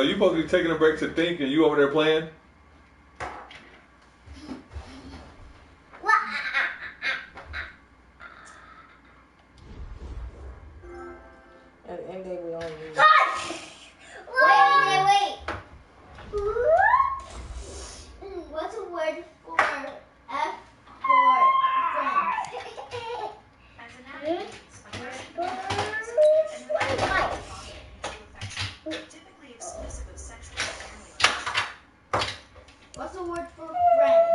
you supposed to be taking a break to think and you over there playing? At the end of the day, we only need... Wait. What's a word for F for friends? Typically exclusive of sexual family. What's a word for friends?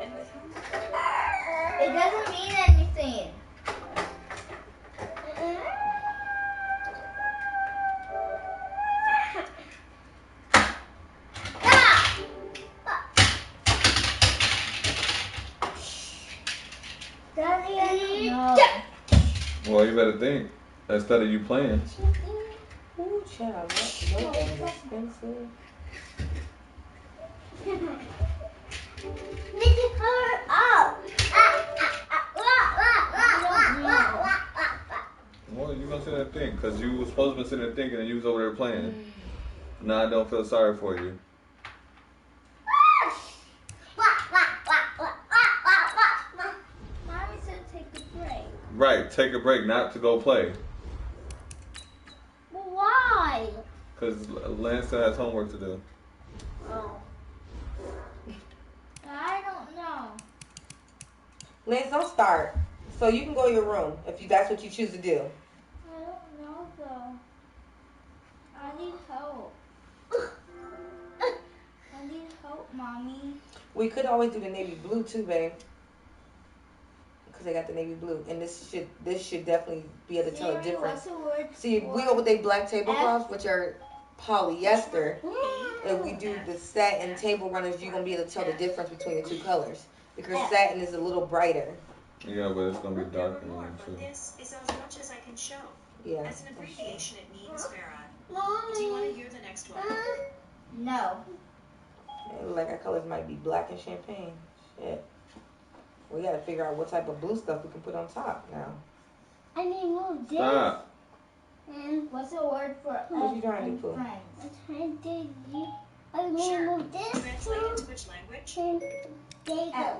And with whom? It doesn't mean anything. Daddy, no. Well, you better think instead of you playing. Ooh, child, what? No, expensive. Nikki, hurry up. Well, you gonna sit there and think because you was supposed to be sitting there thinking and you was over there playing. Now I don't feel sorry for you. Mommy said take a break. Right, take a break, not to go play. Well, why? Because Lance still has homework to do. Oh. I don't know. Lance, don't start. So you can go to your room if that's what you choose to do. I don't know though. I need help. I need help, Mommy. We could always do the navy blue too, babe. Because they got the navy blue, and this should definitely be able to tell the difference. What's the word? See, if we go with they black tablecloths, which are polyester, if we do the satin table runners, you're gonna be able to tell the difference between the two colors because satin is a little brighter. Yeah, but it's gonna be darker More, than but too. this is as much as I can show. Yeah. As an abbreviation, it means Farah. Mommy. Do you want to hear the next one? No. Like our colors might be black and champagne. Shit. We gotta figure out what type of blue stuff we can put on top now. I need to move this. Stop. And what's the word for What you trying to do, Pooh? friends? I'm trying to do. I need Sure. to move this. Translate into which language? F.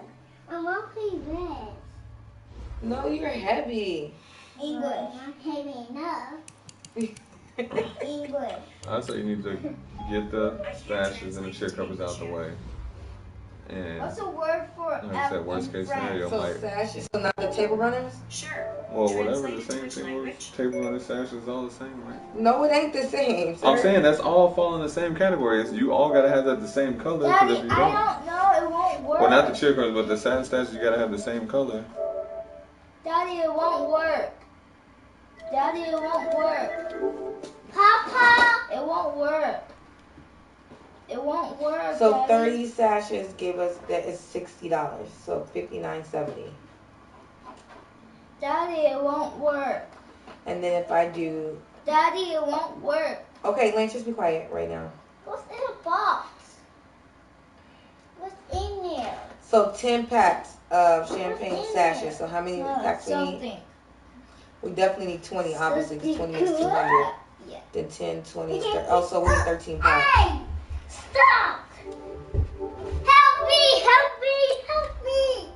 I want to play red. No, you're heavy. English. Not heavy enough. English. I say you need to get the stashes and the chair covers out the way. And What's the word for like I F said, worst in case friends? scenario So might. sashes, so not the table runners? Sure. Well, whatever, Translate the into same which thing. language? Table runner sashes is all the same, right? No, it ain't the same. Sir. I'm saying that's all fall in the same category. You all gotta have that the same color. Because Daddy, if you I don't, don't know. It won't work. well, not the chair covers, but the satin stashes, you gotta have the same color. Daddy, it won't work. Daddy, it won't work. Papa, it won't work. It won't work. So Daddy. 30 sashes give us, that is $60. So $59.70. Daddy, it won't work. And then if I do, Daddy, it won't work. okay, Lance, just be quiet right now. What's in the box? What's in there? So 10 packs of champagne sashes. So how many packs we need? Something. We definitely need 20, obviously, because 20 is 200. Yeah. Then 10, 20 is 30. Oh, so we need 13 packs. Hey! Stop! Help me! Help me! Help me!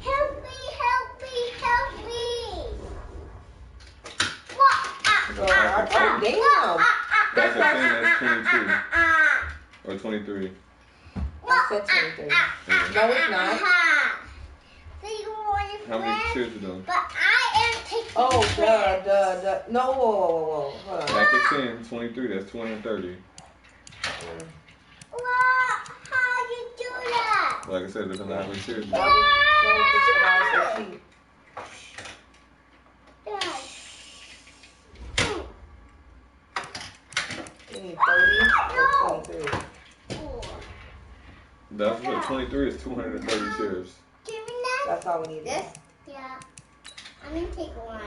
Help me! Help me! Help me! What? So, damn. That's a thing. That's 22 or 23. I said 23. No, it's not. So you want to How many cheers you doing? But I am taking Oh, duh. No, whoa. Hold on. Pack of 10, 23. That's 230. How you do that? Like I said, it depends on how many cheers you That do. was so cheap. We need 30 or 23. That's what 23 is 230 cheers. Give me that. That's all we need. This? Yeah. I'm gonna take one.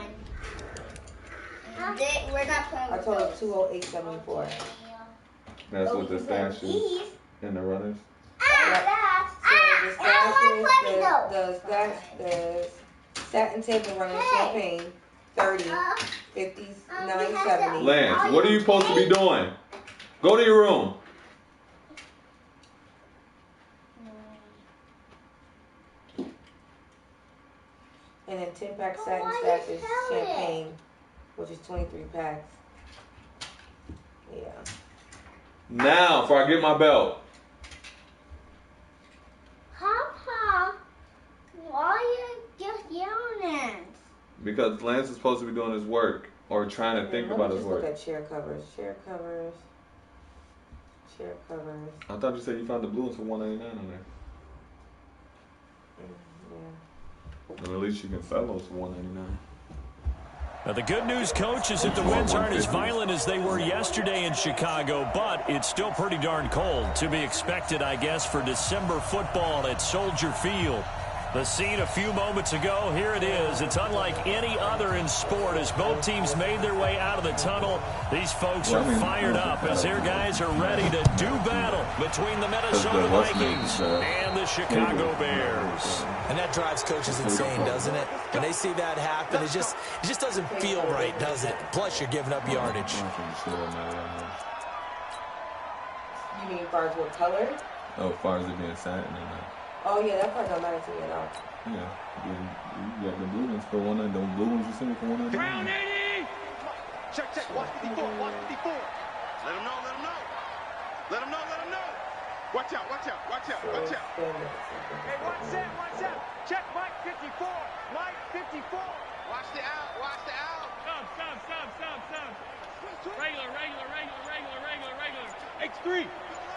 We're not playing I with told her those. 208.74. That's Oh, what the we can play with stashes these. and the runners. So the I want to play with those. the satin table runner champagne, 30, 50, 9, 70. Lance, what are you supposed to be doing? Go to your room. And then 10-pack satin stack is champagne, which is 23 packs. Yeah. Now, before I get my belt. Papa, why are you just yelling? Because Lance is supposed to be doing his work or trying to think about his work. Look at chair covers. Chair covers. Chair covers. I thought you said you found the blue ones for $1.99 on there. Yeah. And at least you can sell those for $1.99. Now, the good news, Coach, is that the winds aren't as violent as they were yesterday in Chicago, but it's still pretty darn cold. To be expected, I guess, for December football at Soldier Field. The scene a few moments ago, here it is. It's unlike any other in sport as both teams made their way out of the tunnel. These folks are fired up as their guys are ready to do battle between the Minnesota Vikings and the Chicago Bears. And that drives coaches insane, doesn't it? When they see that happen, it just doesn't feel right, does it? Plus, you're giving up yardage. You mean far as what color? Oh, as far as it being satin and that. Oh, yeah, that part don't matter to me at all. Yeah. You got the blue ones for $1.99. Those blue ones you sent me for $1.99. Ground 80! Check. Watch 54. Let him know. Let him know. Watch out. Hey, one set. Check Mike 54. Mike 54. Watch the out. Stop. Regular. X3.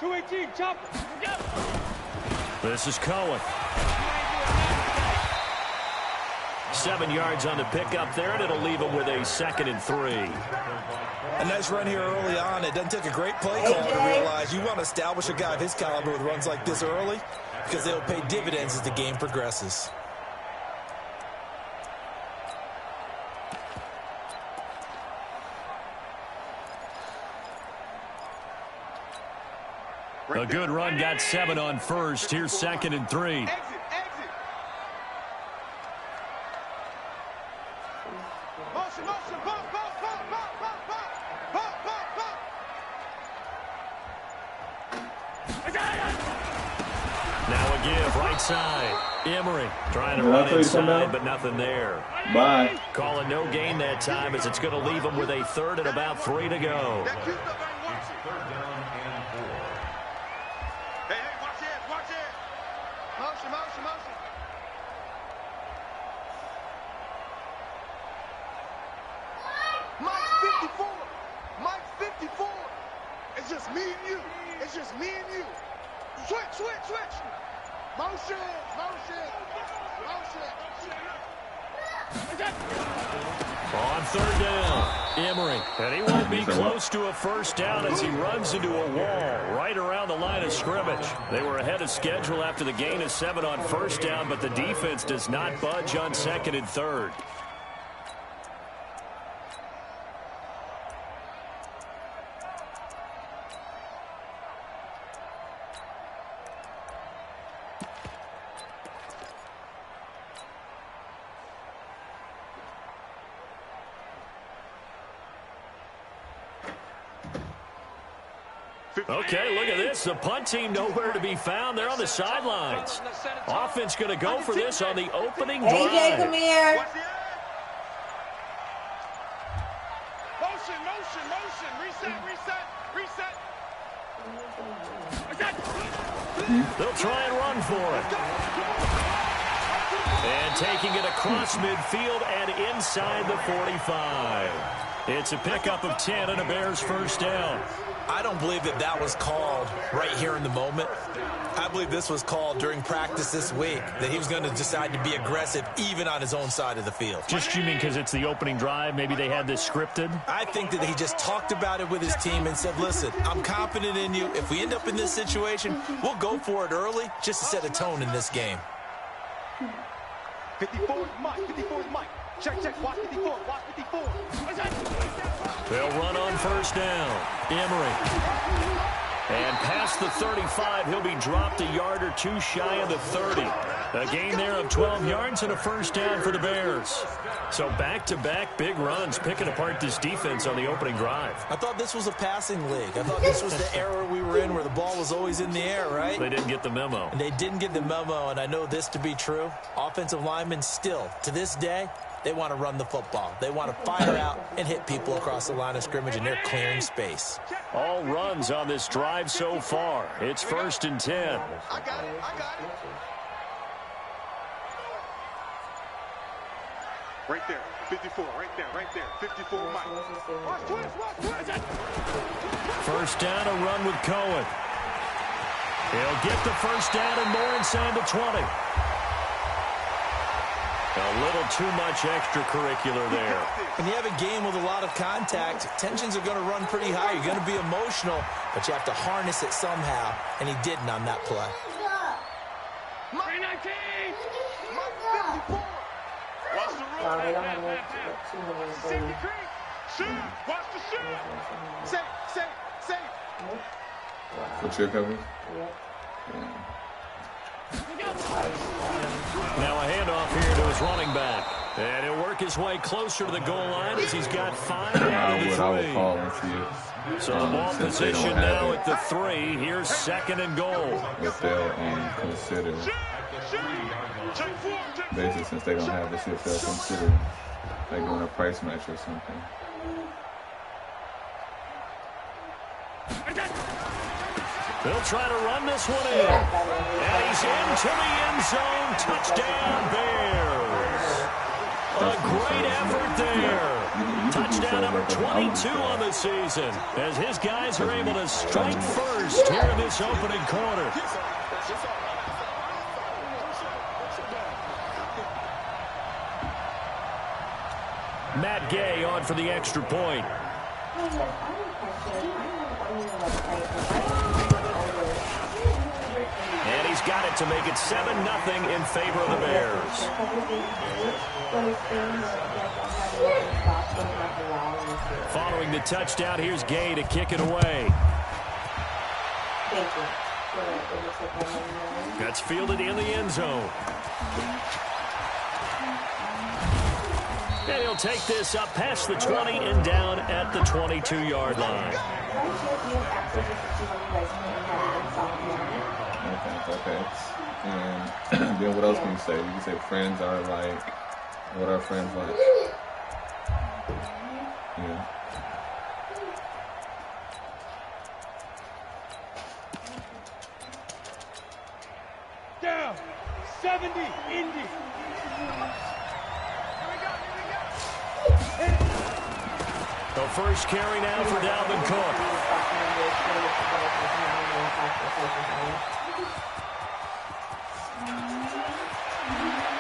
218. Chopper. Go. This is Cohen. 7 yards on the pickup there, and it'll leave him with a 2nd and 3. A nice run here early on. It doesn't take a great play call to realize you want to establish a guy of his caliber with runs like this early because they'll pay dividends as the game progresses. A good run, got 7 on first. Here's 2nd and 3. Exit. Motion. Bump. Now a give, right side. Emery trying to run inside, but nothing there. Bye. Calling no gain that time as it's going to leave him with a 3rd and about 3 to go. Hey, watch it. Motion. Mike's 54. It's just me and you. Switch. Motion. On 3rd down, Emery. And he won't be close to a 1st down as he runs into a wall right around the line of scrimmage. They were ahead of schedule after the gain of 7 on 1st down, but the defense does not budge on 2nd and 3rd. Okay, look at this. The punt team nowhere to be found. They're on the sidelines. Offense going to go for this on the opening drive. AJ, come here. Motion. Reset. They'll try and run for it. And taking it across midfield and inside the 45. It's a pickup of 10 and a Bears 1st down. I don't believe that was called right here in the moment. I believe this was called during practice this week, that he was going to decide to be aggressive even on his own side of the field. Just you mean because it's the opening drive? Maybe they had this scripted? I think that he just talked about it with his team and said, listen, I'm confident in you. If we end up in this situation, we'll go for it early just to set a tone in this game. 54 is Mike. Check. Watch 54. They'll run on 1st down. Emery. And past the 35, he'll be dropped a yard or two shy of the 30. A gain there of 12 yards and a first down for the Bears. So back-to-back big runs, picking apart this defense on the opening drive. I thought this was a passing league. I thought this was the era we were in where the ball was always in the air, right? They didn't get the memo. And they didn't get the memo, and I know this to be true. Offensive linemen still, to this day, they want to run the football. They want to fire out and hit people across the line of scrimmage, and they're clearing space. All runs on this drive so far. It's 1st and 10. I got it. Right there, 54, right there, 54, Mike. Watch twist. First down, a run with Cohen. He'll get the first down and more inside the 20. A little too much extracurricular there. When you have a game with a lot of contact, tensions are going to run pretty high. You're going to be emotional, but you have to harness it somehow, and he didn't on that play. Mike 19! Mike 54! Watch the road. They don't have enough to 230. Shoot! Watch the shoot! Say! What's your coverage? Now a handoff here to his running back. And he'll work his way closer to the goal line as he's got 5 out of the 3. I would call and see it. So the ball position now at the 3. Here's 2nd and goal. But they'll consider, basically since they don't have this, if they'll consider like doing a price match or something. They'll try to run this one in. And he's into the end zone. Touchdown, Bears. A great effort there. Touchdown number 22 on the season as his guys are able to strike first here in this opening quarter. Matt Gay on for the extra point. And he's got it to make it 7-0 in favor of the Bears. Following the touchdown, here's Gay to kick it away. That's fielded in the end zone. And he'll take this up past the 20 and down at the 22-yard line. Okay. And then what else can you say? You can say friends are like, what are friends like? Yeah. Down. 70. Indy. The first carry now for Dalvin Cook.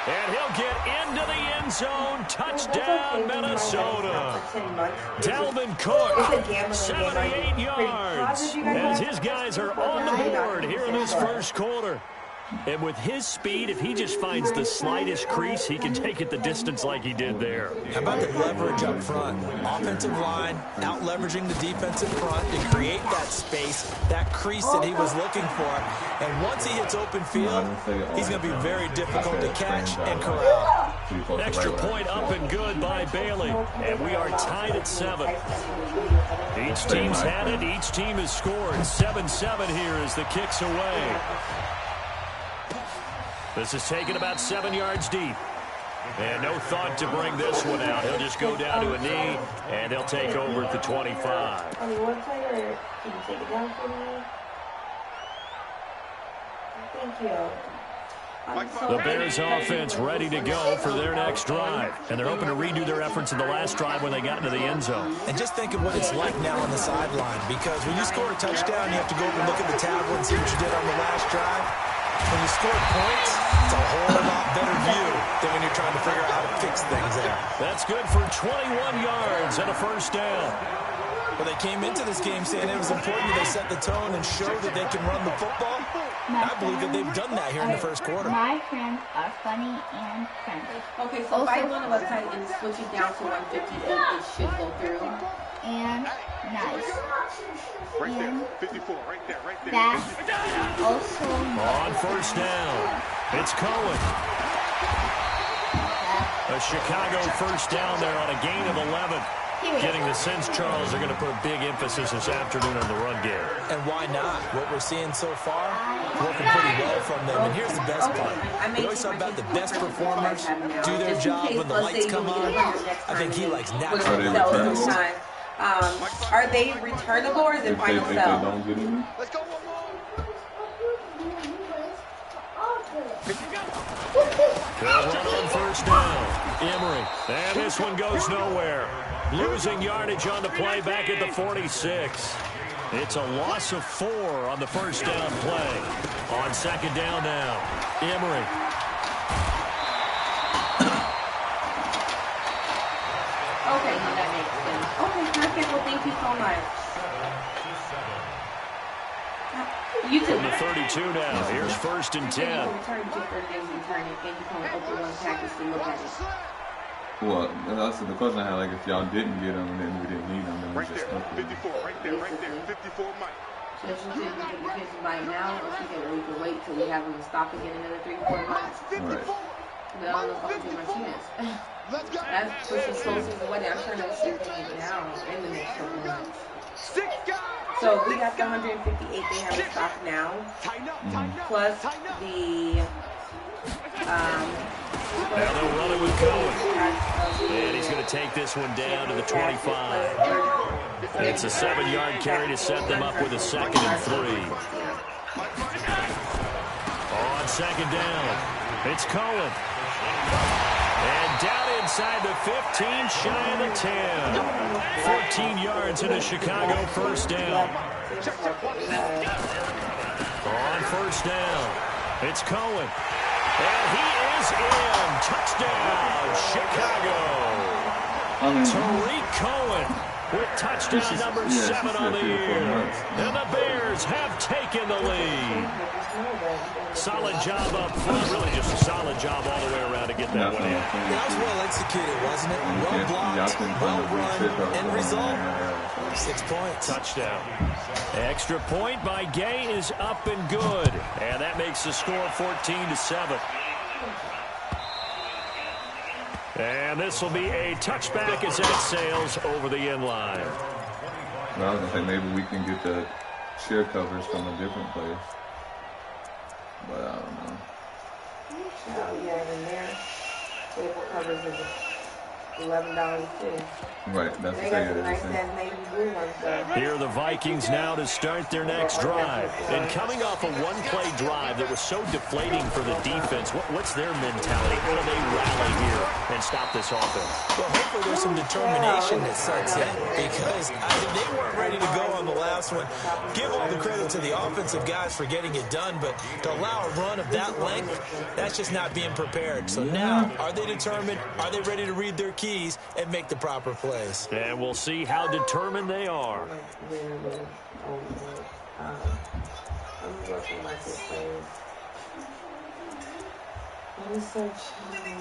And he'll get into the end zone. Touchdown, Minnesota. Dalvin Cook, 78 yards. As his guys are on the board here in this first quarter. And with his speed, if he just finds the slightest crease, he can take it the distance like he did there. How about the leverage up front? Offensive line out-leveraging the defensive front to create that space, that crease that he was looking for. And once he hits open field, he's going to be very difficult to catch and corral. Extra point up and good by Bailey. And we are tied at 7. Each team's had it. Each team has scored. 7-7 here as the kick's away. This is taken about 7 yards deep. And no thought to bring this one out. He'll just go down to a knee, and he'll take over at the 25. Can you take it down for me? Thank you. The Bears offense ready to go for their next drive. And they're hoping to redo their efforts in the last drive when they got into the end zone. And just think of what it's like now on the sideline, because when you score a touchdown, you have to go over and look at the tablet and see what you did on the last drive. When you score points, it's a whole lot better view than when you're trying to figure out how to fix things there. That's good for 21 yards and a first down. Well, they came into this game saying it was important that they set the tone and show that they can run the football. I believe that they've done that here in the first quarter. My friends are funny and friendly. Okay, so if I go on the website and switch it down to 150, it should go through. And nice. Right there. And 54. Right there. that also On first down, it's Cohen. A Chicago first down there on a gain of 11. Getting the sense, Charles, are going to put a big emphasis this afternoon on the run game. And why not? What we're seeing so far, working pretty well from them. And here's the best part. We always talk about the best performers do their job when the lights come on. I think he likes natural cells sometimes. Are they returnable or is it final sell? Let's go. They'll run on first down. Emery. And this one goes nowhere. Losing yardage on the play back at the 46. It's a loss of 4 on the first down play. On second down now, Emery. Okay, no, that makes sense. Okay, perfect. Well, thank you so much. You too. From the 32 now. Here's first and 10. Return to first things return it. Thank you for open one package to look at it. Well, that's the question I had. Like, if y'all didn't get them, then we didn't need them. Then we Right just there. stuck with them. 54. Right there. 54 Mike. So if you think we can get them by now, or if we can wait till we have them in stock again another 3-4 months. Right. But I don't know if I'm doing my chance. Let's go. That's pushing closer to the wedding. I'm trying to ship things now in the next couple of months. 6 guys. So we got the 158 they have in stock now, Tighten up. plus the Now they'll run it with Cohen. And he's going to take this one down to the 25. It's a 7-yard carry to set them up with a 2nd and 3. On second down, it's Cohen. And down inside the 15, shy of the 10. 14 yards in a Chicago first down. On first down, it's Cohen. And he is in. Touchdown, Chicago. Tariq Cohen with touchdown number 7 on the year. And the Bears have taken the lead. Solid job up front. Really just a solid job all the way around to get that one in. That was well executed, wasn't it? Well blocked, well run, end result, 6 points. Touchdown. Extra point by Gay is up and good. And that makes the score 14-7. And this will be a touchback as that sails over the end line. Well, I was going to say maybe we can get the sheer covers from a different place. But I don't know. Oh, yeah, and their table covers is $11 too. Right, that's They the got thing. some nice ass navy blue ones though. Here are the Vikings now to start their next drive. And coming off a one-play drive that was so deflating for the defense, what's their mentality? How do they rally here and stop this offense? Well, hopefully there's some determination that sets in because they weren't ready to go on the last one. Give all the credit to the offensive guys for getting it done, but to allow a run of that length, that's just not being prepared. So now, are they determined? Are they ready to read their keys and make the proper plays? And we'll see how determined they are. I'm working like this players. Let me search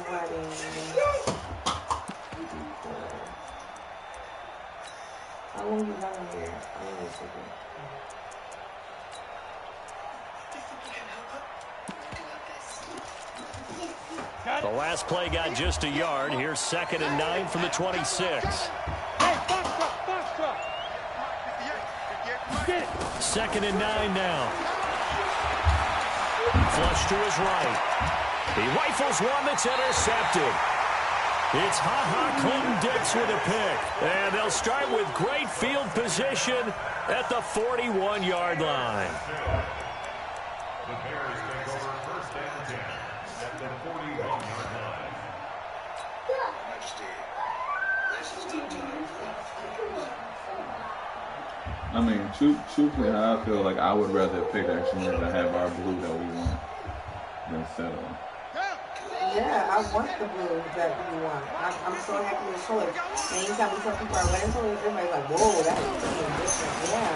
wedding. How long you got in here? I need a second. The last play got just a yard. Here's 2nd and 9 from the 26. Second and 9 now. Flush to his right. He rifles one that's intercepted. It's Clinton Dix with a pick. And they'll start with great field position at the 41-yard line. The Bears take over first and 10 at the 41-yard line. I mean, truthfully, how I feel like I would rather pick actually than have our blue that we want than settle. Yeah, I want the blue that we want. I'm so happy with colors. And anytime we tell people our wedding colors, everybody's like, whoa, that's something different. Yeah.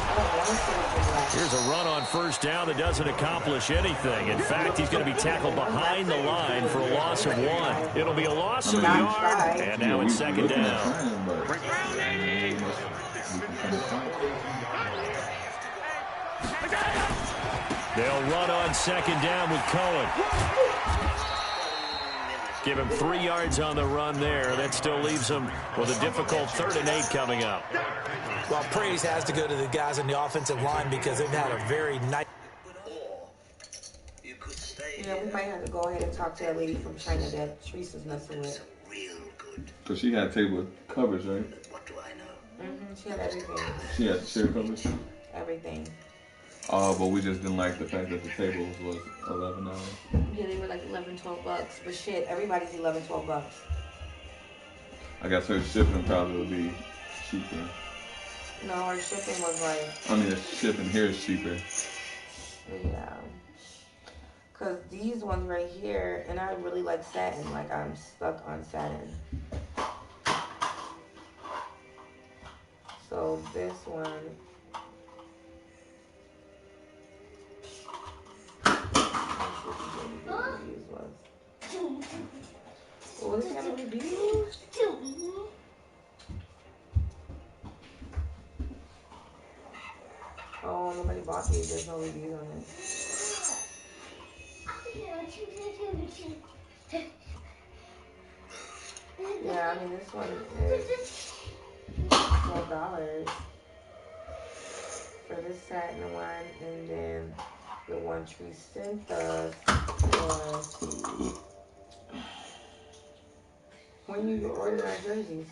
I don't want to see it black. Here's a run on first down that doesn't accomplish anything. In fact, he's going to be tackled behind the line for a loss of 1. It'll be a loss of a yard, and now it's 2nd down. They'll run on second down with Cohen. Give him 3 yards on the run there. That still leaves him with a difficult 3rd and 8 coming up. Well, praise has to go to the guys on the offensive line because they've had a very nice... Yeah, we might have to go ahead and talk to that lady from China that Teresa's messing with. Because she had table covers, right? She had everything. She had chair covers? Everything. Oh, but we just didn't like the fact that the table was $11. Yeah, they were like $11-12. But shit, everybody's $11-12. I guess her shipping probably would be cheaper. No, her shipping was like... I mean, the shipping here is cheaper. Yeah. Because these ones right here, and I really like satin. Like, I'm stuck on satin. So this one... What is it have reviews? Oh, nobody bought these. There's no reviews on it. Yeah, I mean, this one is $12 for this satin one, and then the one Tree sent us was... When you order our jerseys?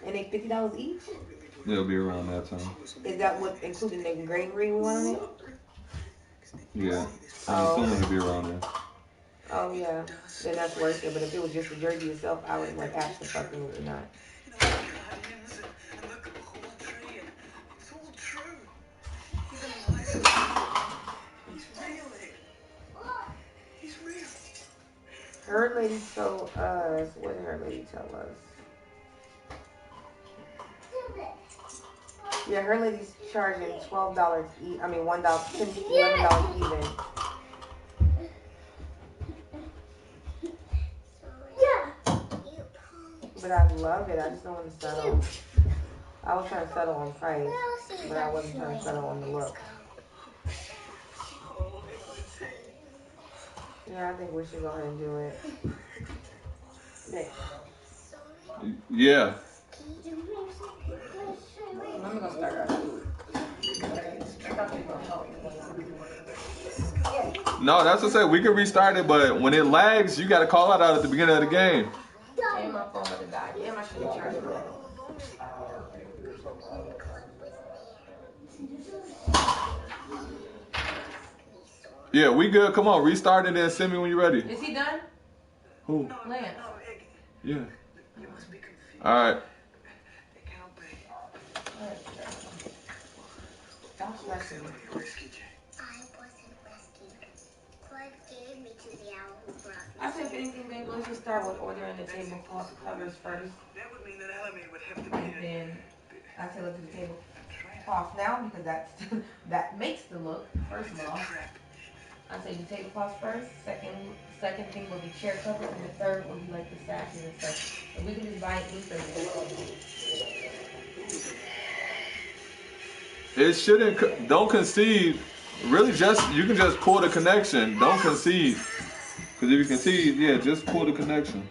And they $50 each? It'll be around that time. Is that what, including the engraving we want on it? Yeah. I'm assuming it'll be around there. Oh, yeah. Then that's worth it. But if it was just the jersey itself, I would like absolutely not. Her lady told us, what did her lady tell us? Yeah, her lady's charging $12 each. I mean, $1, $11 even. But I love it. I just don't want to settle. I was trying to settle on price, but I wasn't trying to settle on the look. Yeah, I think we should go ahead and do it. Yeah. Let me go start our No, that's what I said. We can restart it, but when it lags, you got to call it out at the beginning of the game. And my phone would have died. Damn, I should have charged it. Yeah, we good. Come on, restart it and send me when you're ready. Is he done? Who? Lance. Yeah. All right. Stop stressing me. I said, if anything, babe, let's just start with ordering the tablecloth covers first. And then I said, let's do the tablecloth now because that makes the look, first of all. I said, the tablecloth first. Second thing will be chair covers, and the third will be like the satin and stuff. And we can just buy it loose. It shouldn't. Don't concede. Really, you can just pull the connection. Don't concede. Because if you concede, yeah, just pull the connection.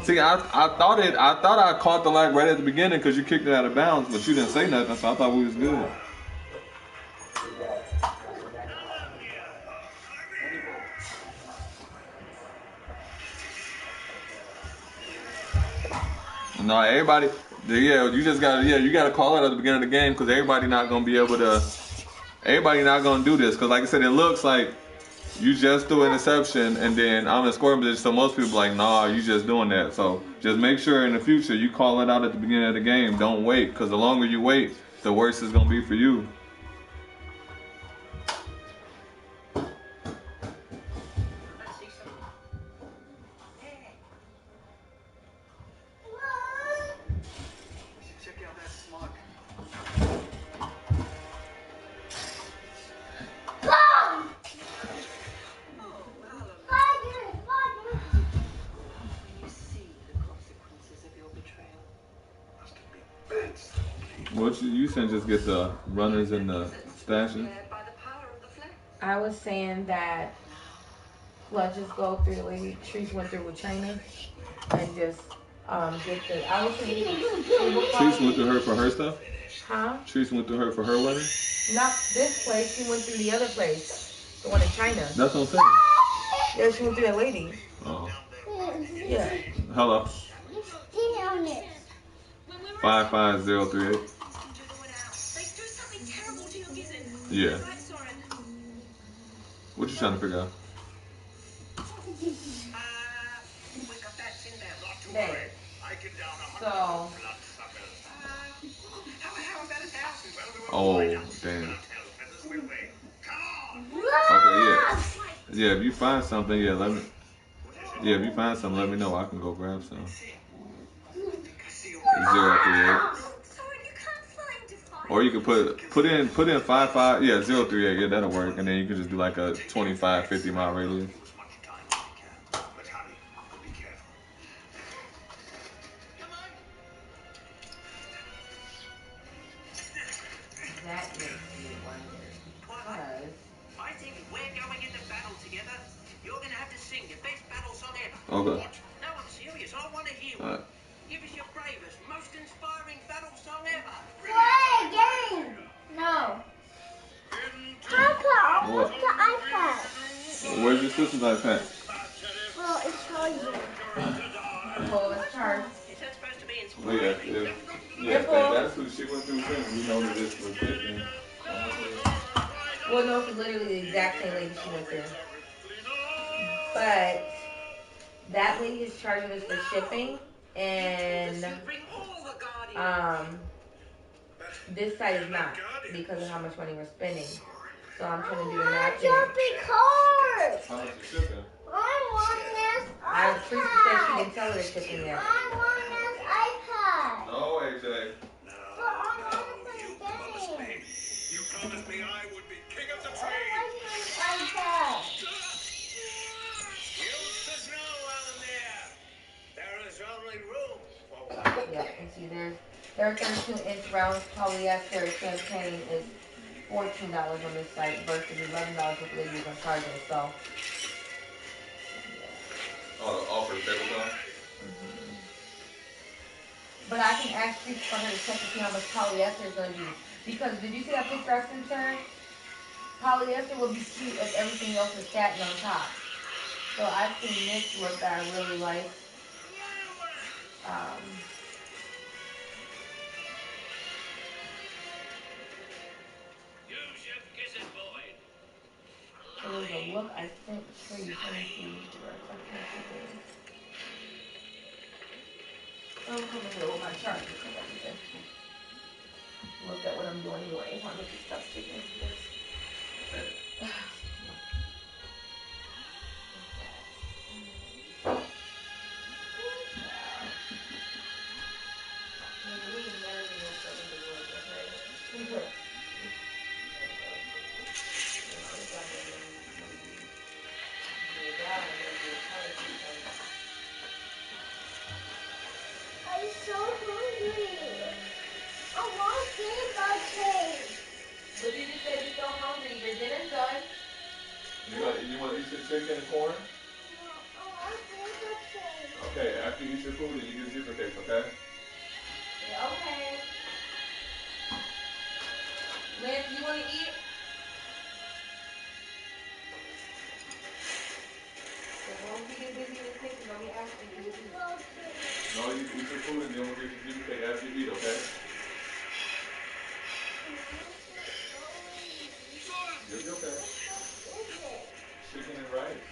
See, I thought I caught the lag right at the beginning because you kicked it out of bounds, but you didn't say nothing, so I thought we was good. No, everybody, yeah, you gotta call it at the beginning of the game because everybody not gonna be able to. Everybody not gonna do this because, like I said, it looks like you just threw an interception and then I'm in scoring position. So most people like, nah, you just doing that. So just make sure in the future you call it out at the beginning of the game. Don't wait because the longer you wait, the worse it's gonna be for you. saying just get the runners and the stashes? I was saying that let's just go through the way Trees went through with China and just get the. I was saying Trees went through her for her stuff? Huh? Trees went through her for her wedding? Not this place. She went through the other place, the one in China. That's what I'm saying. Yeah, she went through that lady. Oh. Yeah. Hello. Sit on it. 55038. Yeah. What you trying to figure out? There. So. Oh, damn. Okay, yeah. Yeah, if you find something, yeah, let me. Yeah, if you find something, let me know. I can go grab some. 038. Or you could put in 55. Yeah, 038. Yeah, that'll work. And then you can just do like a 25, 50 mile radius. That makes me wonder because I think we're going into battle together. You're going to have to sing the best battle song ever. Okay. No, I'm serious. I want to hear one. Alright. Give us your bravest, most inspiring battle song ever. Play again. No. Papa, I want the iPad. Where's your sister's iPad? Well, it's charging. well, it's charged. Is that supposed to be Well, inspiring? yeah, that's who she went through too. We know that this was different. Well, no, it's literally the exact same lady she went through. But that lady is charging us for shipping, and this site is not because of how much money we're spending. So I'm trying to do the math. Jumping cars. How much is shipping? I want this I iPad. Teresa said she didn't tell her the shipping yet. I want this iPad. No, AJ. But I want the game. You promised me I would be king of the I tree. like this iPad. Use the snow out there. There is only room for one. Yeah, and see their 32-inch round polyester champagne is $14 on this site versus $11 what the lady was charging. So. Oh, the offer tabletop? But I can ask Teresa for her to check to see how much polyester is going to be. Because did you see that picture I sent her? Polyester will be cute if everything else is satin on top. So I've seen this look that I really like. So there's a look I sent Teresa. Let me see where it's like. I'm coming here with my chart because I need to look at what I'm doing anyway. I want to look at stuff too. I'm so hungry. I want paper cake. But you just said you're so hungry. Your dinner's done. You want to eat your chicken and corn? I want paper cake. Okay, after you eat your food, then you get zipper cakes, okay? Yeah, okay. Lance, you want to eat? Won't you get busy in the kitchen? Don't be asking you to eat. No, you eat your food and then we'll get your zipper cake after you eat, okay? You'll be okay. Chicken and rice.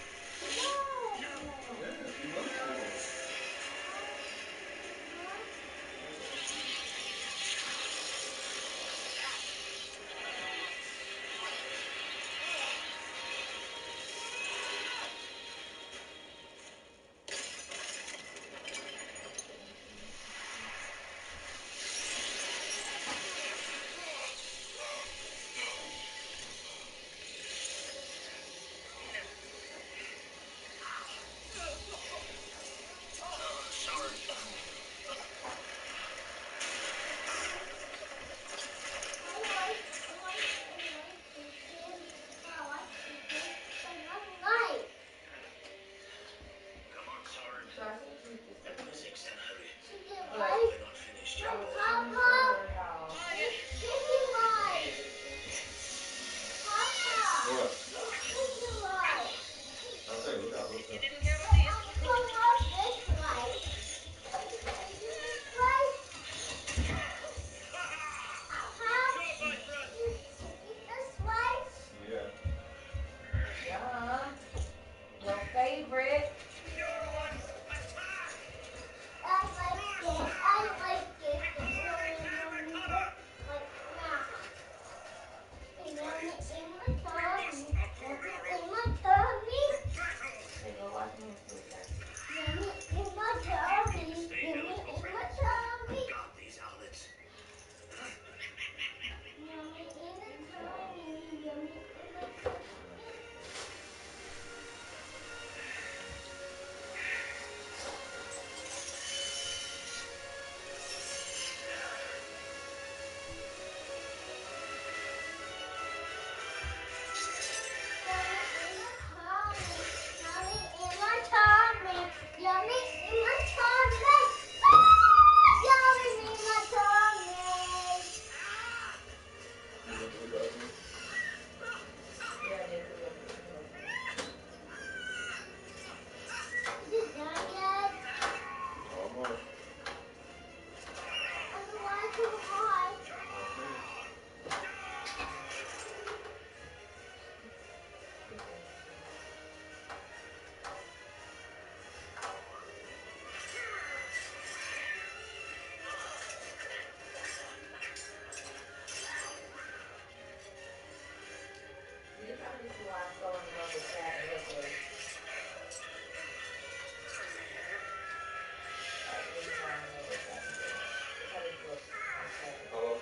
Yeah, you love chicken. What? You didn't count on these? Yeah. Yeah. Your favorite. They go watch me too. Got these outlets. Yeah, they do. Almost. You probably see why I'm so in love with that military. That's the reason why I'm in love with that military. Look how this looks on set. Hello?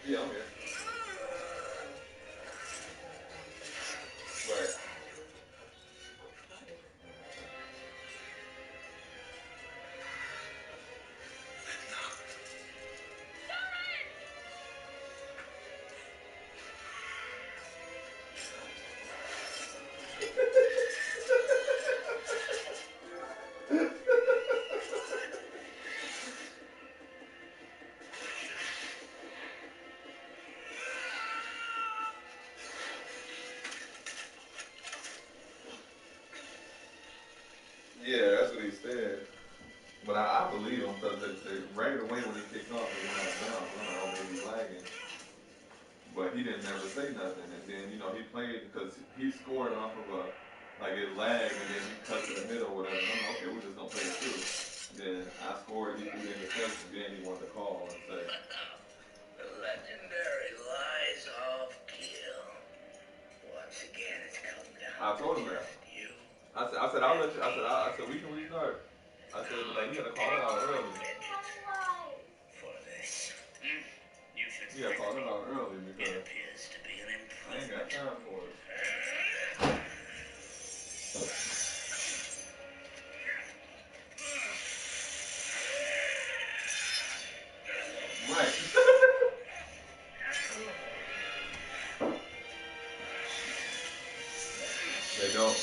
Yeah, I'm here. Right. Yeah, that's what he said. But I believe him because right away when he kicked off, it went out of bounds. I'm like, oh, maybe he's lagging. But he didn't never say nothing. And then, he played because he scored off of like it lagged and then he cut to the middle or whatever. And I'm like, okay, we're just going to play it through. Then I scored, he threw the interception. Then he wanted to call and say, The legendary lies of Kill. Once again, it's come down. I told him that. You. I said, I'll let you. I said, we can restart. I said, but like, you got to call it out early. For this. You should You got to call it out early It because appears to be an I ain't improvement. got time for it. Right. They don't.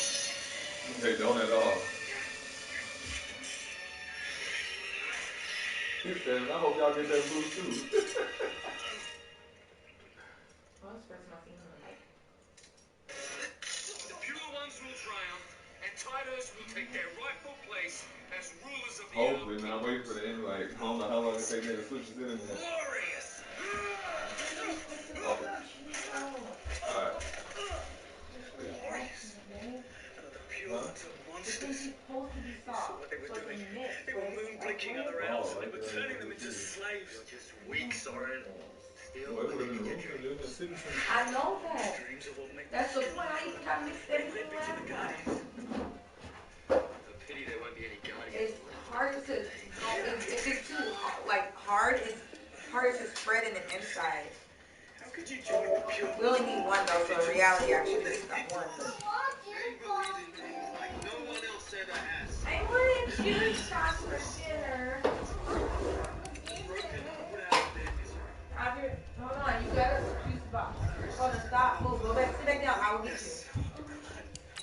They don't at all. He said, I hope y'all get that boost too. Well, it's the first time I've seen him in like. The pure ones will triumph, and Titans will take their rightful place as rulers of the Hopefully, man. I'm waiting for the end. Like, I don't know how long it takes me to switch this in there. glorious. Okay. Alright. The pure ones are monsters. It's supposed to be soft. What they were So it's doing. a mix. They were moon breaking other elves, and they were turning them into slaves. You're just weak, Soren. Still believe in your dreams. I know that. Dreams are what make That's the point. I even got mixed everything Into the last time. Guardians. A pity there won't be any Guardians. It's hard to go. If it's too hard, it's harder to spread in the inside. How could you join the pure We only need one though, so in reality, actually, we just got one. They believe in me like no one else ever has. I want to choose sauce for dinner. Broken, put out of their misery. Roger, hold on. You got a juice box. Hold on, stop. Move. Go back. Sit back down. I will get you.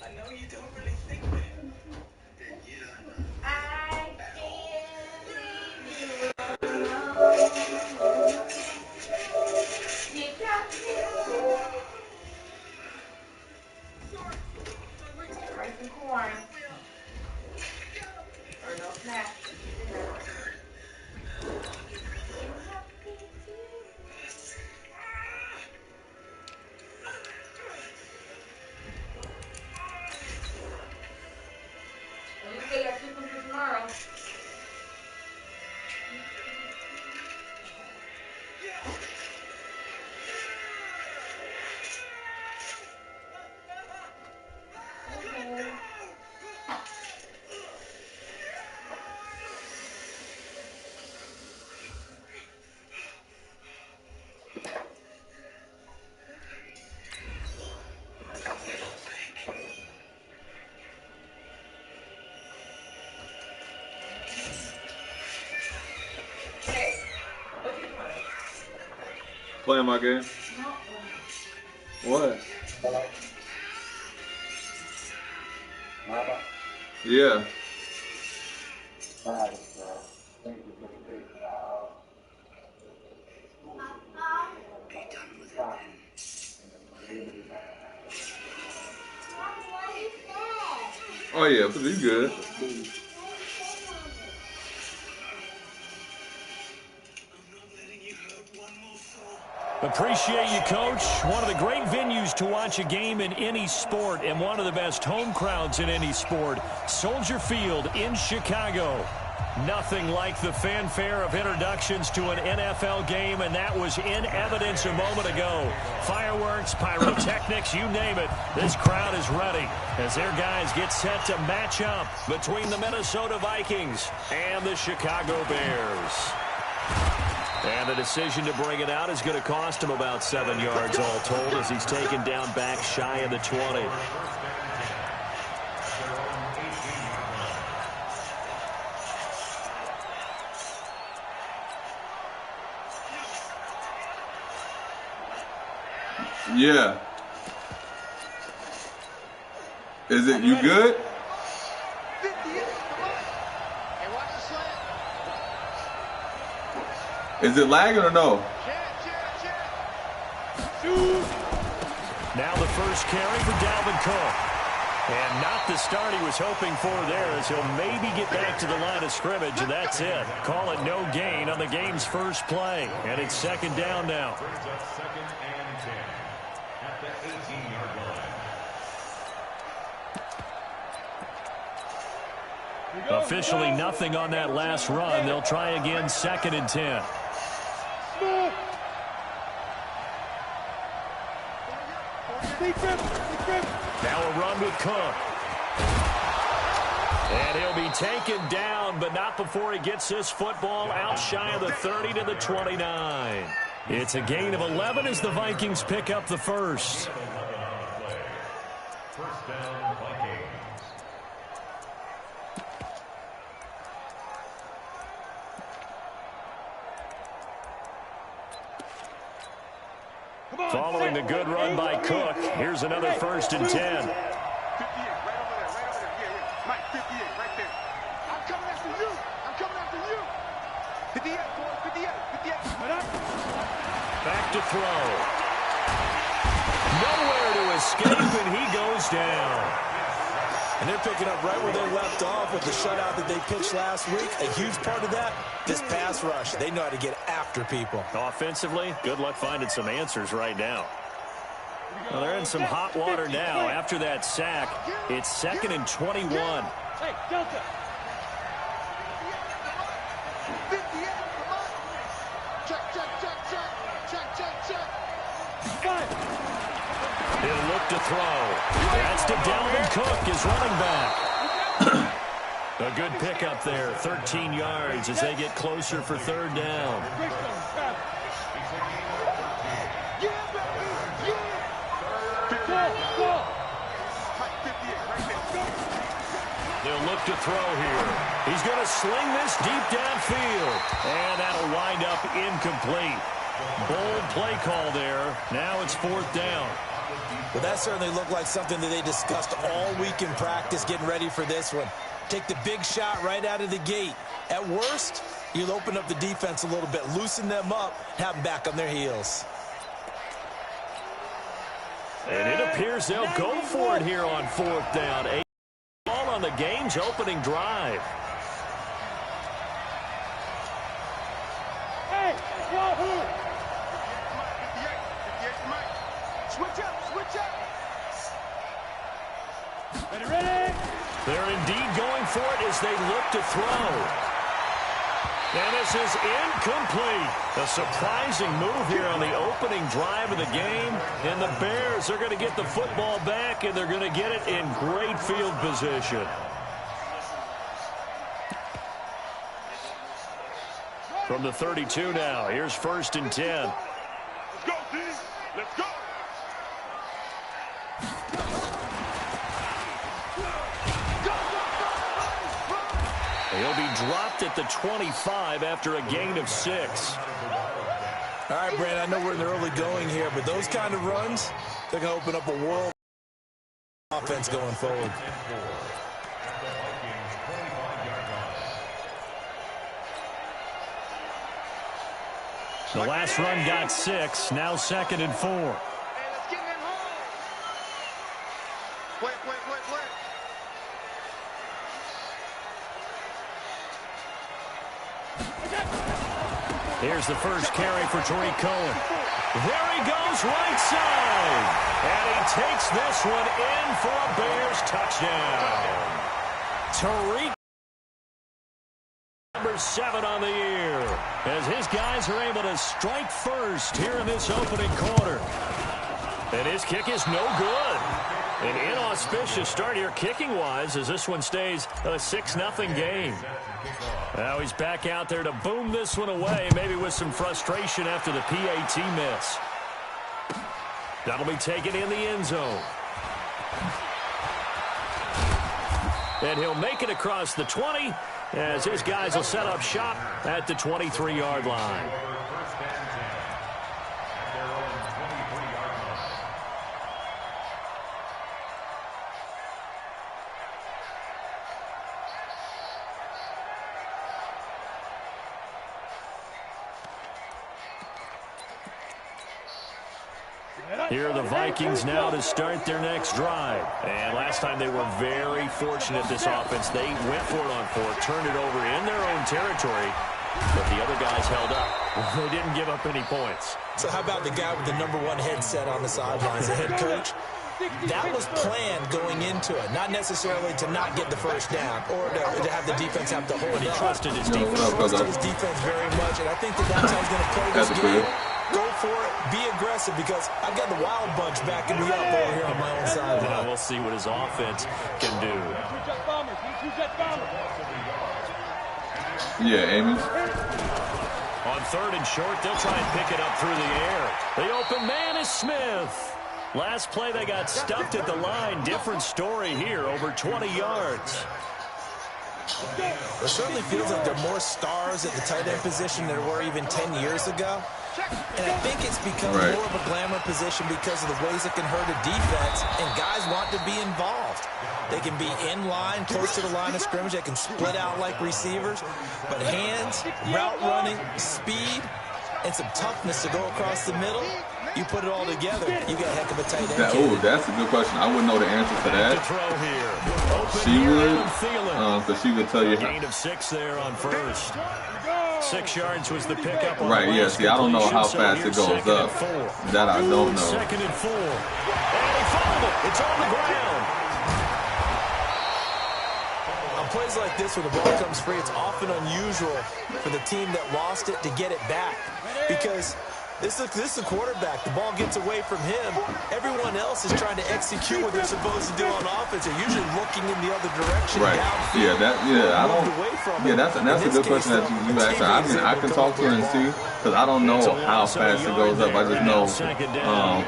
I know you don't really think that. Then you don't know. I can't leave you alone. Playing my game. What? Yeah. Oh yeah, but he's good. Appreciate you, Coach. One of the great venues to watch a game in any sport and one of the best home crowds in any sport. Soldier Field in Chicago. Nothing like the fanfare of introductions to an NFL game, and that was in evidence a moment ago. Fireworks, pyrotechnics, you name it. This crowd is ready as their guys get set to match up between the Minnesota Vikings and the Chicago Bears. And the decision to bring it out is going to cost him about 7 yards all told as he's taken down back shy of the 20. Yeah. Is it you good? Is it lagging or no? Now the first carry for Dalvin Cook. And not the start he was hoping for there as he'll maybe get back to the line of scrimmage, and that's it. Call it no gain on the game's first play. And it's second down now. Brings up 2nd and 10 at the 18-yard line. Officially nothing on that last run. They'll try again, 2nd and 10. Now a run with Cook. And he'll be taken down, but not before he gets this football out shy of the 30 to the 29. It's a gain of 11 as the Vikings pick up the first. First down, Vikings. Following the good run by Cook, here's another 1st and 10. 58, right over there, yeah. Mike, 58, right there. I'm coming after you. I'm coming after you. 58, boy, 58. Back to throw. Nowhere to escape, and he goes down. And they're picking up right where they left off with the shutout that they pitched last week. A huge part of that, this pass rush. They know how to get after people. Offensively, good luck finding some answers right now. Well, they're in some hot water now. After that sack, it's 2nd and 21. Hey, Delta. 58, come on. Check. He'll look to throw. That's to Dalvin Cook, his running back. A good pickup there, 13 yards as they get closer for 3rd down. They'll look to throw here. He's going to sling this deep downfield. And that'll wind up incomplete. Bold play call there. Now it's 4th down. Well, that certainly looked like something that they discussed all week in practice, getting ready for this one. Take the big shot right out of the gate. At worst, you'll open up the defense a little bit, loosen them up, have them back on their heels. And it appears they'll go for it here on 4th down. A ball on the game's opening drive. Hey, Wahoo! 58, Mike. Switch up. Ready? They're indeed going for it as they look to throw. And this is incomplete. A surprising move here on the opening drive of the game. And the Bears are going to get the football back, and they're going to get it in great field position. From the 32 now, here's 1st and 10. Let's go, team. Let's go. He'll be dropped at the 25 after a gain of 6. All right, Brandon, I know we're in the early going here, but those kind of runs, they're going to open up a world offense going forward. The last run got 6, now 2nd and 4. Hey, let's get them home. Play. Here's the first carry for Tariq Cohen. There he goes, right side. And he takes this one in for a Bears touchdown. Tariq, number 7 on the year, as his guys are able to strike first here in this opening quarter. And his kick is no good. An inauspicious start here kicking-wise as this one stays a 6-0 game. Now he's back out there to boom this one away, maybe with some frustration after the PAT miss. That'll be taken in the end zone. And he'll make it across the 20 as his guys will set up shop at the 23-yard line. Here are the Vikings now to start their next drive. And last time they were very fortunate, this offense. They went for it on 4, turned it over in their own territory, but the other guys held up. They didn't give up any points. So how about the guy with the number 1 headset on the sidelines, the head coach? That was planned going into it, not necessarily to not get the first down or to have the defense have to hold it. He trusted his defense. He trusted his defense very much, and I think that's how he's going to play this game. Go for it. Be aggressive, because I've got the wild bunch backing me up over here on my own side. Now we'll see what his offense can do. Yeah, Amy. On 3rd and short, they'll try and pick it up through the air. The open man is Smith. Last play, they got stuffed at the line. Different story here, over 20 yards. It certainly feels like there are more stars at the tight end position than there were even 10 years ago. And I think it's become more of a glamour position because of the ways it can hurt a defense, and guys want to be involved. They can be in line, close to the line of scrimmage. They can split out like receivers. But hands, route running, speed, and some toughness to go across the middle, you put it all together, you got a heck of a tight end. Oh, that's a good question. I wouldn't know the answer to that. She would, because she would tell you. Gain of 6 there on first. 6 yards was the pickup. Right, yeah, see, I don't know how fast it goes up. That I don't know. 2nd and 4. And he fouled it. It's on the ground. On plays like this where the ball comes free, it's often unusual for the team that lost it to get it back, because this is a quarterback. The ball gets away from him. Everyone else is trying to execute what they're supposed to do on offense. They're usually looking in the other direction. Right. Downfield. That's a good question that you asked her. I can talk to her and see, because I don't know how fast it goes up. I just know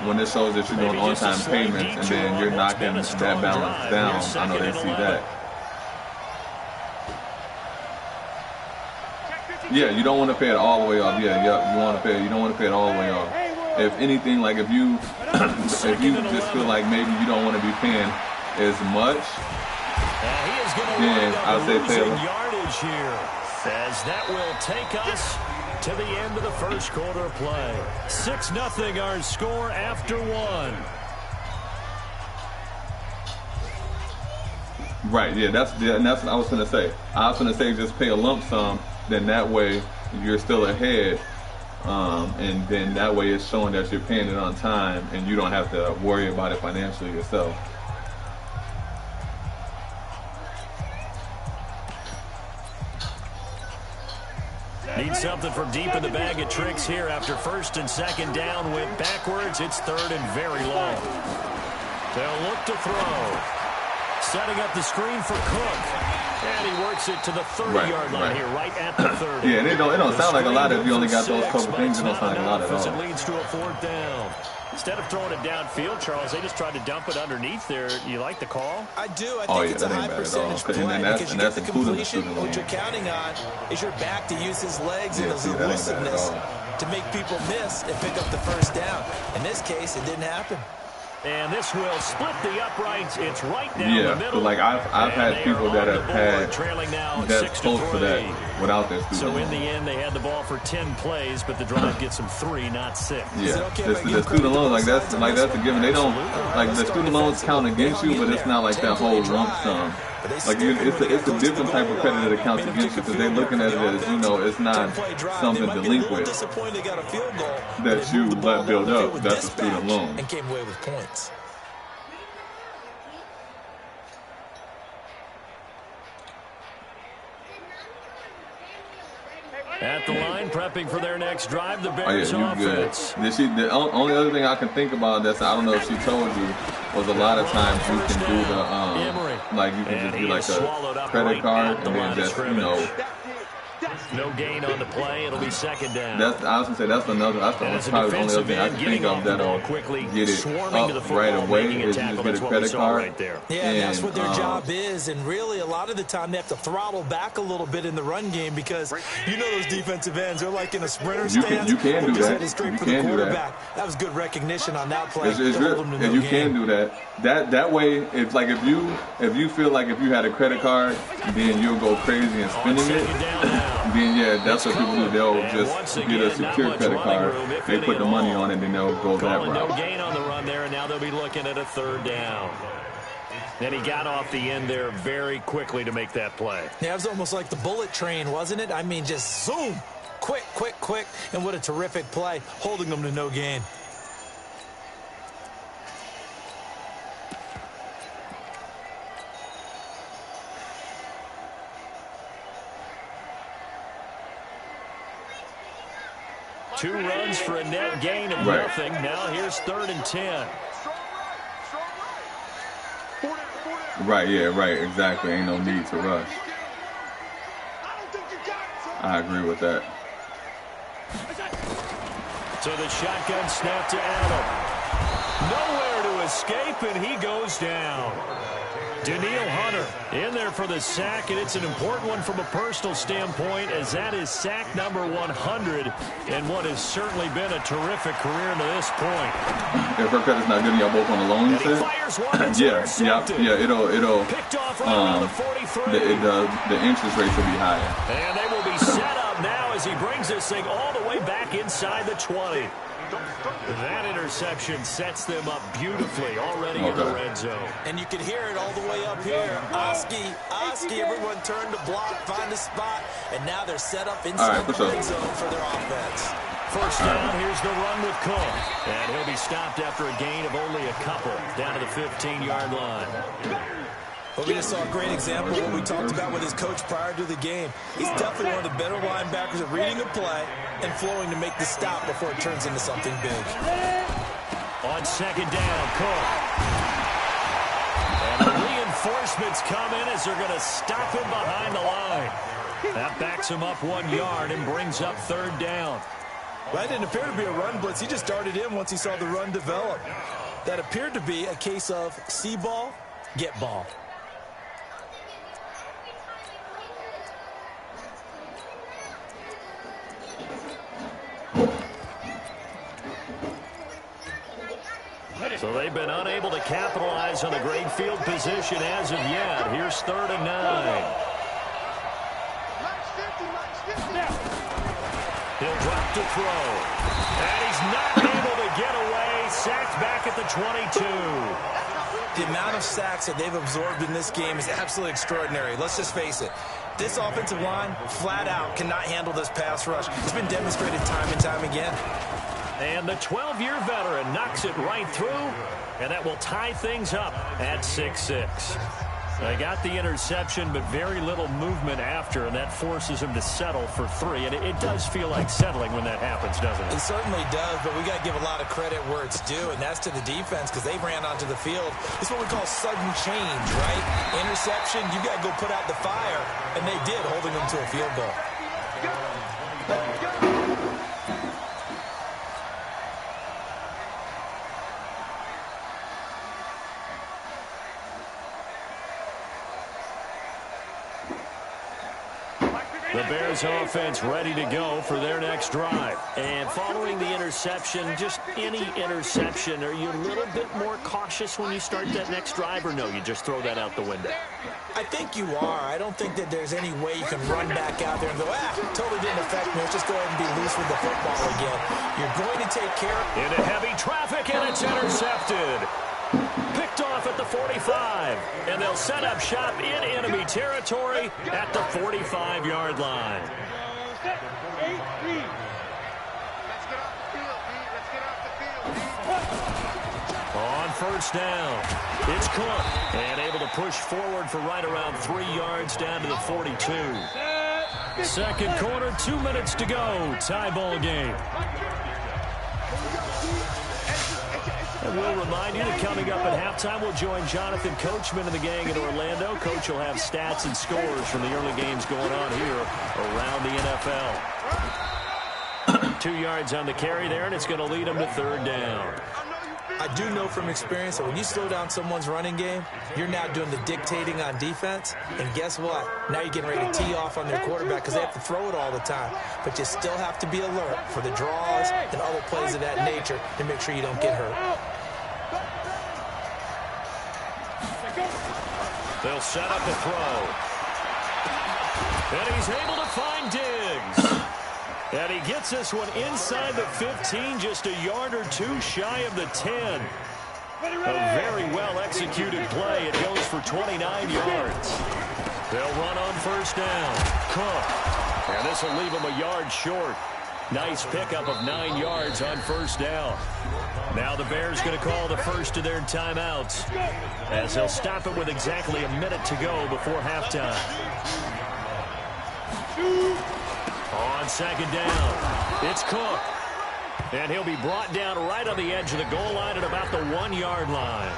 when it shows that you're doing on-time payments and then you're knocking that balance down, I know they see that. Yeah, you don't want to pay it all the way off. Yeah, you want to pay. You don't want to pay it all the way off. If anything, like if you just feel like maybe you don't want to be paying as much, then I'll say pay yardage here, as that will take us to the end of the first quarter of play. 6-0 our score after 1. Right. Yeah, that's what I was gonna say. I was gonna say just pay a lump sum. Then that way you're still ahead, and then that way it's showing that you're paying it on time and you don't have to worry about it financially yourself. Need something from deep in the bag of tricks here after 1st and 2nd down. Went backwards. It's 3rd and very long. They'll look to throw. Setting up the screen for Cook. And he works it to the 30-yard line here, right at the 30. Yeah, and it don't sound like a lot if you only got those couple things. It don't sound like a lot at all. It leads to a 4th down. Instead of throwing it downfield, Charles, they just tried to dump it underneath there. You like the call? I do. I think it's a high percentage play because you get the completion. What you're counting on is your back to use his legs and his elusiveness to make people miss and pick up the first down. In this case, it didn't happen. And this will split the uprights. It's right down the middle. Yeah, like I've had people that have had that's close to that without their student So in loan. the end, they had the ball for 10 plays, but the drive gets them 3, not 6. Yeah, the student loans, that's a given. They don't, like, the student loans count against you, but it's not like that whole lump sum. Like, it's a different type of credit that counts against you because they're looking at it as, you know, it's not something delinquent that you let build up. That's a student loan. And came away with points. At the line, prepping for their next drive, the Bears offense. The only other thing I can think about that's, I don't know if she told you, was a lot of times you can do the, like, you can just do like a credit card and then just, you know. No gain on the play. It'll be second down. I was gonna say that's probably the only other thing I can think of that'll get it up right away is you just get a credit card. Right there. Yeah, and that's what their job is. And really, a lot of the time, they have to throttle back a little bit in the run game because you know those defensive ends. They're like in a sprinter stance. You can do that. Straight for the quarterback. That was good recognition on that play. And you can do that. That way, it's like if you feel like if you had a credit card, then you'll go crazy and spending it. Then yeah, that's what people do. They'll just get a secure credit card. They put the money on it, and then they'll go that route. No gain on the run there, and now they'll be looking at a third down. And he got off the end there very quickly to make that play. Yeah, it was almost like the bullet train, wasn't it? I mean, just zoom, quick, and what a terrific play, holding them to no gain. Two runs for a net gain of nothing. Now here's 3rd and 10. Right, yeah, right, exactly. Ain't no need to rush. I agree with that. So the shotgun snap to Allen. Nowhere to escape, and he goes down. Daniil Hunter in there for the sack, and it's an important one from a personal standpoint as that is sack number 100 and what has certainly been a terrific career to this point. If her credit's not good, y'all both on the loan, you said? Yeah, it'll picked off right around the 43. The interest rates will be higher. And they will be set up now as he brings this thing all the way back inside the 20. That interception sets them up beautifully already in the red zone. And you can hear it all the way up here. Oski, everyone turned to block, find a spot, and now they're set up inside the red zone for their offense. First down, here's the run with Cook. And he'll be stopped after a gain of only a couple down to the 15-yard line. But we just saw a great example of what we talked about with his coach prior to the game. He's definitely one of the better linebackers at reading a play and flowing to make the stop before it turns into something big. On second down, Cook. And the reinforcements come in as they're going to stop him behind the line. That backs him up 1 yard and brings up 3rd down. Well, that didn't appear to be a run blitz. He just darted in once he saw the run develop. That appeared to be a case of see ball, get ball. So they've been unable to capitalize on the great field position as of yet. Here's 3rd and 9. He'll drop to throw. And he's not able to get away. Sacked back at the 22. The amount of sacks that they've absorbed in this game is absolutely extraordinary. Let's just face it. This offensive line, flat out, cannot handle this pass rush. It's been demonstrated time and time again. And the 12-year veteran knocks it right through, and that will tie things up at 6-6. They got the interception, but very little movement after, and that forces him to settle for 3. And it does feel like settling when that happens, doesn't it? It certainly does, but we got to give a lot of credit where it's due, and that's to the defense because they ran onto the field. It's what we call sudden change, right? Interception, you got to go put out the fire, and they did, holding them to a field goal. The Bears offense ready to go for their next drive. And following the interception, just any interception, are you a little bit more cautious when you start that next drive, or no, you just throw that out the window? I think you are. I don't think that there's any way you can run back out there and go, totally didn't affect me. Let's just go ahead and be loose with the football again. You're going to take care of into heavy traffic, and it's intercepted. Picked off at the 45, and they'll set up shop in enemy territory at the 45-yard line. Let's get off the field, D. Let's get off the field, D. On first down, it's Cook, and able to push forward for right around 3 yards down to the 42. Second quarter, 2 minutes to go. Tie ball game. And we'll remind you that coming up at halftime, we'll join Jonathan Coachman and the gang in Orlando. Coach will have stats and scores from the early games going on here around the NFL. 2 yards on the carry there, and it's going to lead them to third down. I do know from experience that when you slow down someone's running game, you're now doing the dictating on defense. And guess what? Now you're getting ready to tee off on their quarterback because they have to throw it all the time. But you still have to be alert for the draws and other plays of that nature to make sure you don't get hurt. They'll set up the throw. And he's able to find Diggs. And he gets this one inside the 15, just a yard or two shy of the 10. A very well-executed play. It goes for 29 yards. They'll run on first down. Cook. And this will leave him a yard short. Nice pickup of 9 yards on first down. Now the Bears going to call the first of their timeouts, as they'll stop it with exactly a minute to go before halftime. On second down, it's Cook. And he'll be brought down right on the edge of the goal line at about the 1 yard line.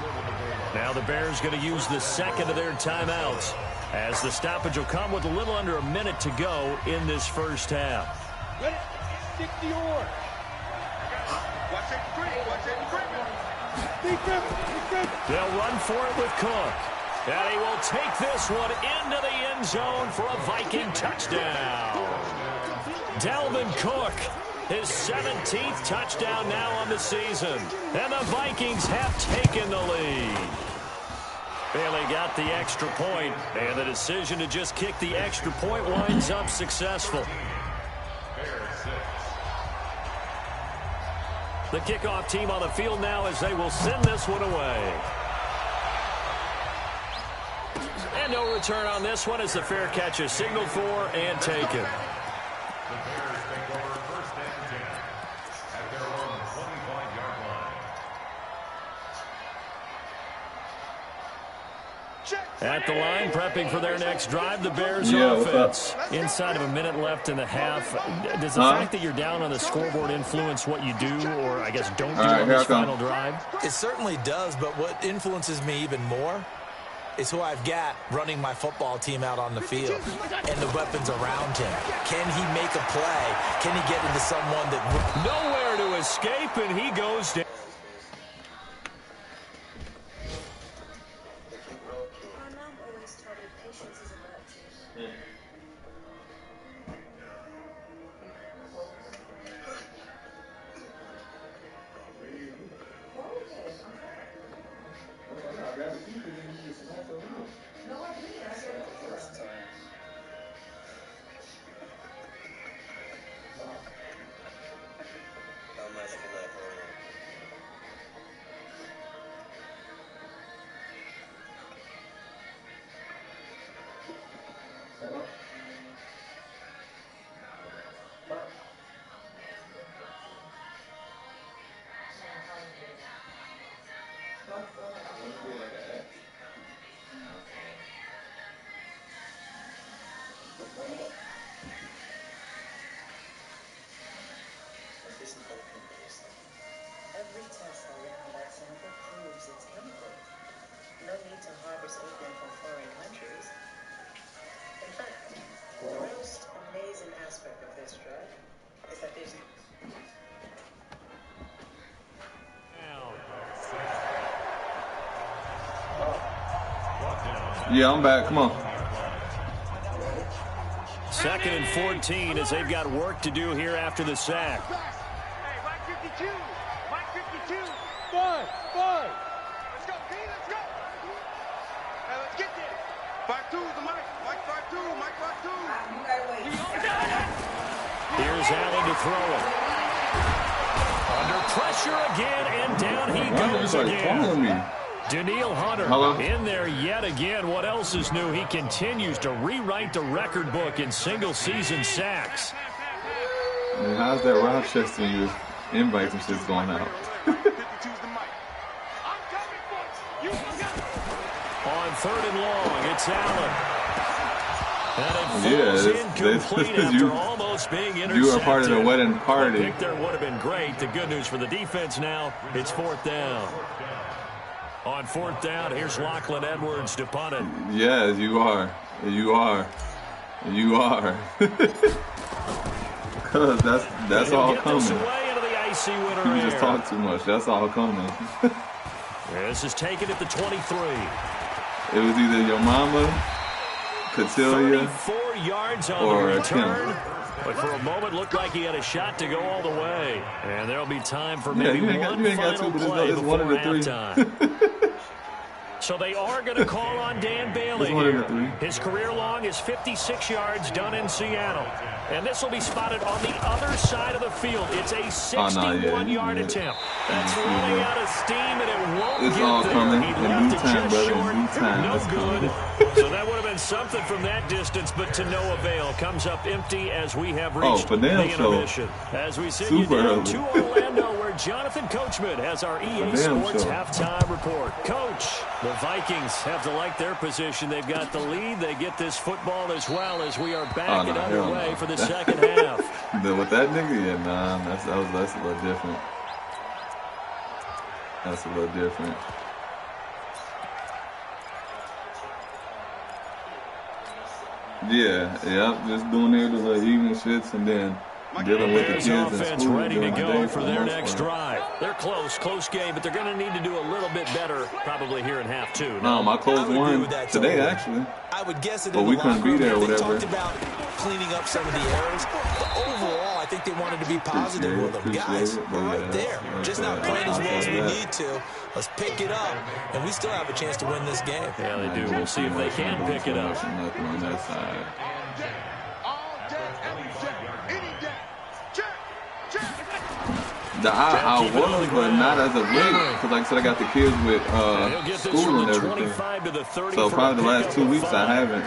Now the Bears going to use the second of their timeouts, as the stoppage will come with a little under a minute to go in this first half. Ready? Stick the oar. Watch it, They'll run for it with Cook. And he will take this one into the end zone for a Viking touchdown. Dalvin Cook, his 17th touchdown now on the season. And the Vikings have taken the lead. Bailey got the extra point, and the decision to just kick the extra point winds up successful. The kickoff team on the field now as they will send this one away. And no return on this one as the fair catch is signaled for and taken. The Bears take over first and 10 at their own 25-yard line. At the line, prepping for their next drive, the Bears offense. Inside of a minute left in the half. Does the fact that you're down on the scoreboard influence what you do, or I guess don't do on this final drive? It certainly does, but what influences me even more is who I've got running my football team out on the field and the weapons around him. Can he make a play? Can he get into someone that... Nowhere to escape, and he goes down. Every test around that sample proves it's chemical. No need to harvest opium from foreign countries. In fact, the most amazing aspect of this drug is that there's... Yeah, I'm back. Come on. 2nd and 14 as they've got work to do here after the sack. Hey, Mike 52. Mike 52. Fine. Let's go, P. Let's go. Hey, let's get there. 5-2 is the Mike. Mike 5-2. Mike 5-2. You gotta wait. Here's Allen to throw it. Under pressure again, and down he goes again. Daniil Hunter in there yet again. What else is new? He continues to rewrite the record book in single-season sacks. Man, how's that Rochester you invite some shit's going out? On 3rd and long, it's Allen. And it falls incomplete after almost being intercepted. You were part of the wedding party. The pick there would have been great. The good news for the defense now, it's 4th down. On 4th down, here's Lachlan Edwards to punt it. Yes, you are. Cause that's all coming. You just talk too much. That's all coming. This is taken at the 23. It was either your mama, Cotillia, 34 yards on or the return. Kim. But for a moment, looked like he had a shot to go all the way. And there'll be time for maybe one final play before halftime. So they are going to call on Dan Bailey here. His career long is 56 yards done in Seattle. And this will be spotted on the other side of the field. It's a 61-yard attempt. That's running out of steam, and it won't get there. Coming. He In left due it time, just brother. short. In due time. No That's good. coming. So that would have been something from that distance, but to no avail. Comes up empty as we have reached the intermission. As we send you down to Orlando, where Jonathan Coachman has our EA Sports halftime report. Coach, the Vikings have to like their position. They've got the lead. They get this football as well as we are back and underway for the second half. With that nigga, yeah, nah, that's a little different. That's a little different. Yeah, just doing the little evening shits and then dealing with the kids in school. Ready to go for their next drive. They're close game, but they're going to need to do a little bit better probably here in half 2. No, my close won today, actually. I would guess it. But we couldn't be there or whatever. They talked about cleaning up some of the errors, but overall, I think they wanted to be positive with them. Guys, we're right there. Just not playing as well as we need to. Let's pick it up, and we still have a chance to win this game. Yeah, they do. We'll see if they can pick it up. Nothing on that side. I was, but not as of late, because like I said, I got the kids with school and everything. So probably the last 2 weeks I haven't.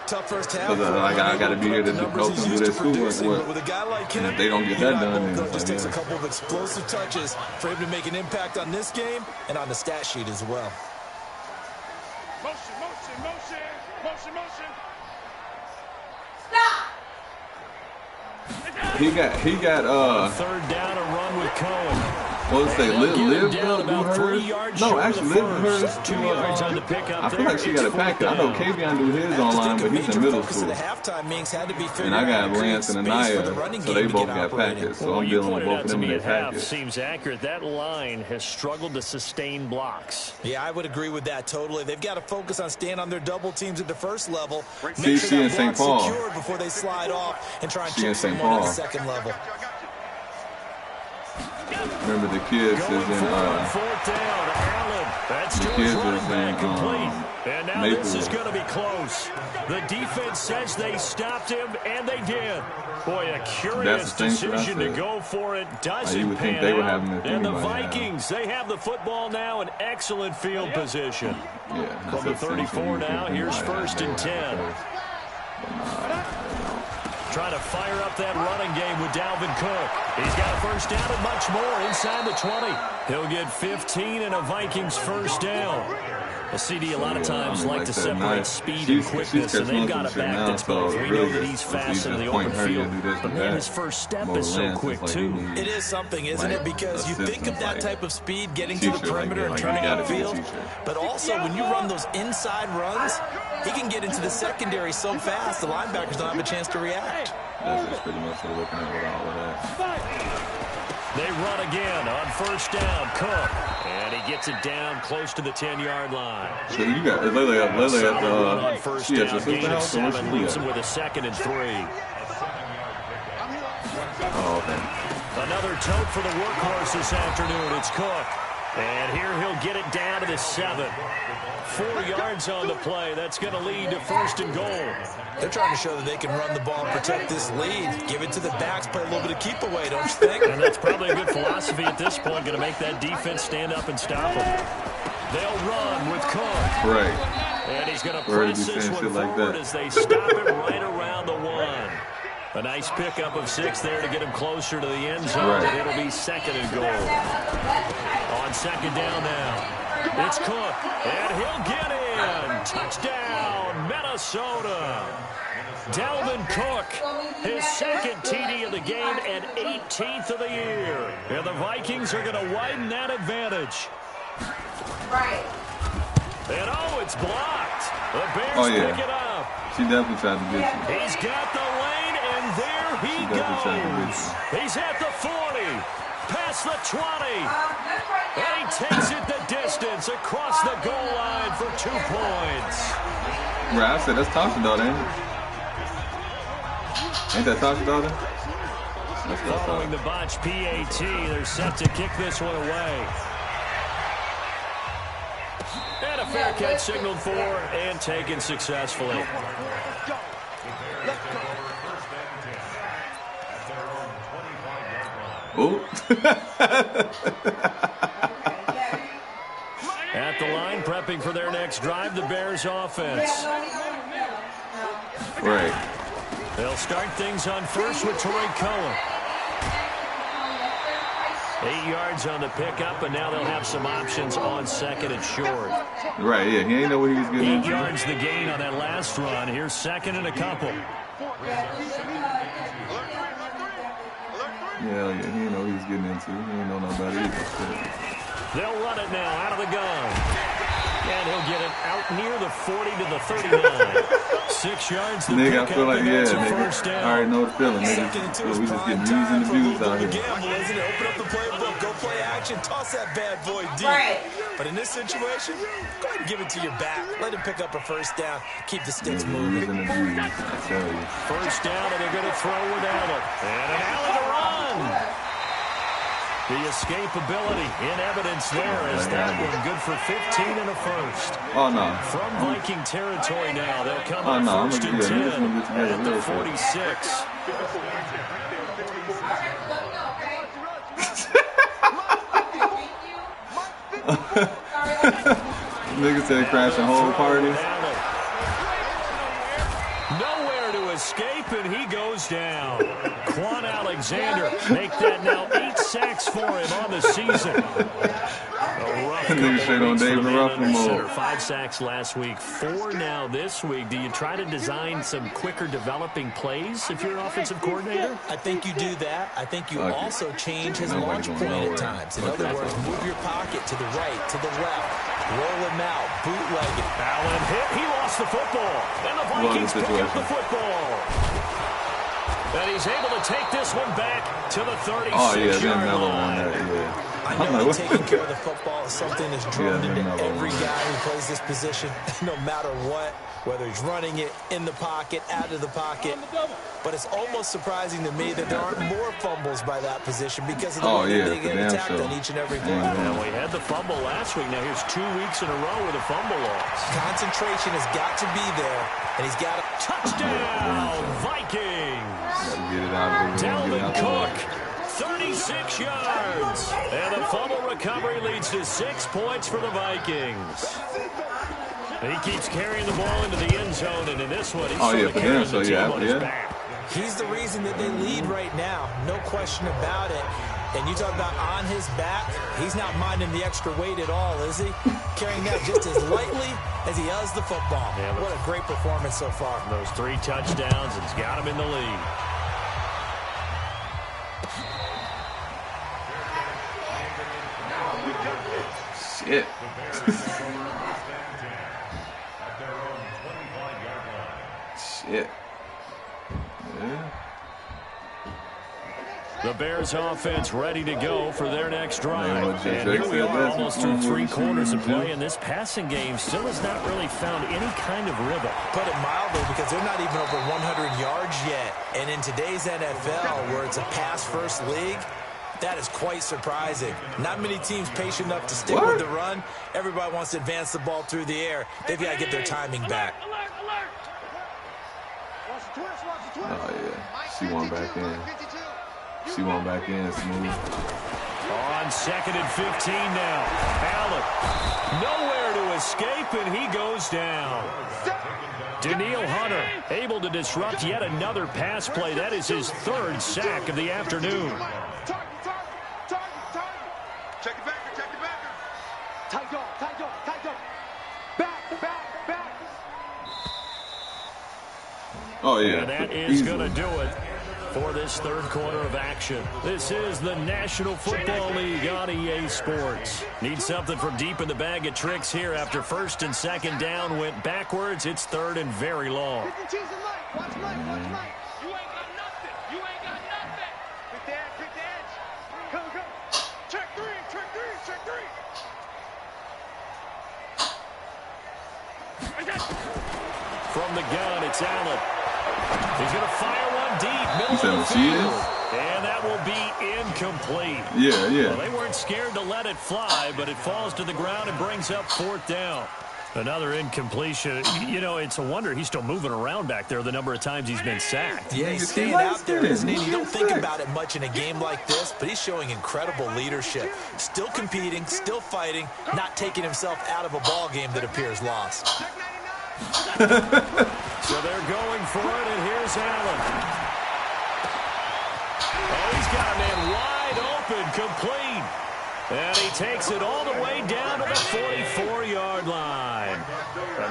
Tough first half. Because I got to be here to help them do their schoolwork. With a guy like him, and if they don't get that done, then just takes a couple of explosive touches for him to make an impact on this game and on the stat sheet as well. Motion. Stop! He got 3rd down, a run with Cohen. What was it? Liv do hers? No, actually, Liv hers. 2 yards on the pickup. I feel like she got a packet. I know Kavion do his online, but he's in middle school. And I got Lance and Anaya, so they both got packets. So I'm dealing with both of them in their packets. Seems accurate. That line has struggled to sustain blocks. Yeah, I would agree with that totally. They've got to focus on staying on their double teams at the first level. See, she in St. Paul. Secured before they slide off and try and check someone at the second level. Remember the kids is in 4th down. Allen. That's the kids is in and now this is going to be close. The defense says they stopped him, and they did. Boy, a curious decision to go for it. Doesn't pan out. And the Vikings, they have the football now in excellent field position. Yeah, from the 34 now, here's 1st and 10. Trying to fire up that running game with Dalvin Cook. He's got a first down and much more inside the 20. He'll get 15 and a Vikings first down. A CD a lot of times like to separate speed and quickness, and they've got a back that's both. We know that he's fast in the open field, but man, his first step is so quick, too. It is something, isn't it? Because you think of that type of speed, getting to the perimeter and turning on the field, but also when you run those inside runs, he can get into the secondary so fast, the linebackers don't have a chance to react. That's just pretty much what we're looking at with all of that. They run again on first down. Cook. And he gets it down close to the 10-yard line. So you got Lele at on first she down. at your Gain of sister's house? 7 leaves him with a 2nd and 3. Oh, okay. Another tote for the workhorse this afternoon. It's Cook. And here he'll get it down to the 7. 4 yards on the play. That's going to lead to 1st and goal. They're trying to show that they can run the ball and protect this lead. Give it to the backs, play a little bit of keep away, don't you think? And that's probably a good philosophy at this point. Going to make that defense stand up and stop them. They'll run with Cook. Right. And he's going to press this one forward as they stop it right around the 1. A nice pickup of 6 there to get him closer to the end zone. Right. It'll be 2nd and goal. On 2nd down now. It's Cook, and he'll get in. Touchdown, Minnesota. Dalvin Cook, his 2nd TD of the game and 18th of the year. And the Vikings are going to widen that advantage. Right. And it's blocked. The Bears pick it up. She definitely tried to get you. He's got the lane, and there he goes. He's at the 40, past the 20, and he takes it the distance across the goal line for 2 points. Right, I said that's Tasha daughter, ain't it? Ain't that Tasha daughter? Following the botch PAT, they're set to kick this one away. And a fair catch signaled for and taken successfully. Ooh. At the line, prepping for their next drive, the Bears offense. Right. They'll start things on first with Troy Cohen. 8 yards on the pickup, and now they'll have some options on 2nd and short. Right, yeah, he ain't know what he was getting 8 into. yards the gain on that last run. Here's 2nd and a couple. Yeah, he didn't know what he was getting into. He didn't know nobody either. They'll run it now out of the gun. And he'll get it out near the 40 to the 39. 6 yards the nigga, I pickup, feel like, and yeah, that's a nigga. first down. I already know the feeling, nigga. We just getting views and the views out here. Gamble, isn't it? Open up the playbook, go play action, toss that bad boy deep. Right. But in this situation, go ahead and give it to your back. Let him pick up a first down. Keep the sticks moving. And the views, I tell you. First down, and they're going to throw with Allen. And an Allen to run. The escapability in evidence there as that one good for 15 and a first. Oh, no. From Viking territory now, they'll come Oh, on no, first and 10 at the 46. Nigga said crash a whole party. Nowhere to escape, and he goes down. Quan Alexander make that now 8 sacks for him on the season. A rough Nigga straight on David Ruffin mode. 5 sacks last week, 4 now this week. Do you try to design some quicker developing plays if you're an offensive coordinator? I think you do that. I think you also change his launch point at times. In other words, move your pocket to the right, to the left. Roll him out, bootleg it. Allen hit, he lost the football. And the Vikings pick up the football. And he's able to take this one back to the 36-yard line. I know that taking care of the football is something that's drummed into every guy who plays this position, no matter what, whether he's running it, in the pocket, out of the pocket. But it's almost surprising to me that there aren't more fumbles by that position because of the way that they get attacked on each and every play. Now, we had the fumble last week. Now, here's 2 weeks in a row with a fumble loss. Concentration has got to be there, and he's got to... Touchdown, Vikings! Dalvin Cook, 36 yards. And the fumble recovery leads to 6 points for the Vikings. He keeps carrying the ball into the end zone, and in this one, he's carrying the team on his back. He's the reason that they lead right now, no question about it. And you talk about on his back, he's not minding the extra weight at all, is he? Carrying that just as lightly as he does the football. Yeah, what a great performance so far. Those 3 touchdowns, it's got him in the lead. Shit. Shit. Yeah. The Bears Bears offense ready to go for their next drive. And Drake here we said are that's almost one through more 3 quarters of receiver, play, and this passing game still has not really found any kind of rhythm. Put it mildly, because they're not even over 100 yards yet. And in today's NFL, where it's a pass-first league, that is quite surprising. Not many teams patient enough to stick with the run. Everybody wants to advance the ball through the air. They've got to get their timing back. Oh, yeah. She won back in. She won back in, smooth. On 2nd and 15 now. Allen, nowhere to escape, and he goes down. Daniil Hunter able to disrupt yet another pass play. That is his 3rd sack of the afternoon. Check it back, check it back. Tight dog, tight dog, tight dog. Back, back, back. Oh, yeah. And that is going to do it for this 3rd quarter of action. This is the National Football League on EA Sports. Need something from deep in the bag of tricks here after 1st and 2nd down went backwards. It's 3rd and very long. Watch Mike, watch Mike. You ain't got nothing. You ain't got nothing. Pick the edge. Come. Check 3, check 3, check 3. From the gun, it's Allen. He's going to fire one deep, middle of the she field. is? And that will be incomplete. Yeah. Well, they weren't scared to let it fly, but it falls to the ground and brings up 4th down. Another incompletion. You know, it's a wonder he's still moving around back there the number of times he's been sacked. Yeah, he's staying out there, isn't he? You don't think about it much in a game like this, but he's showing incredible leadership. Still competing, still fighting, not taking himself out of a ball game that appears lost. So they're going for it, and here's Allen. Oh, he's got a man wide open, complete. And he takes it all the way down to the 44-yard line.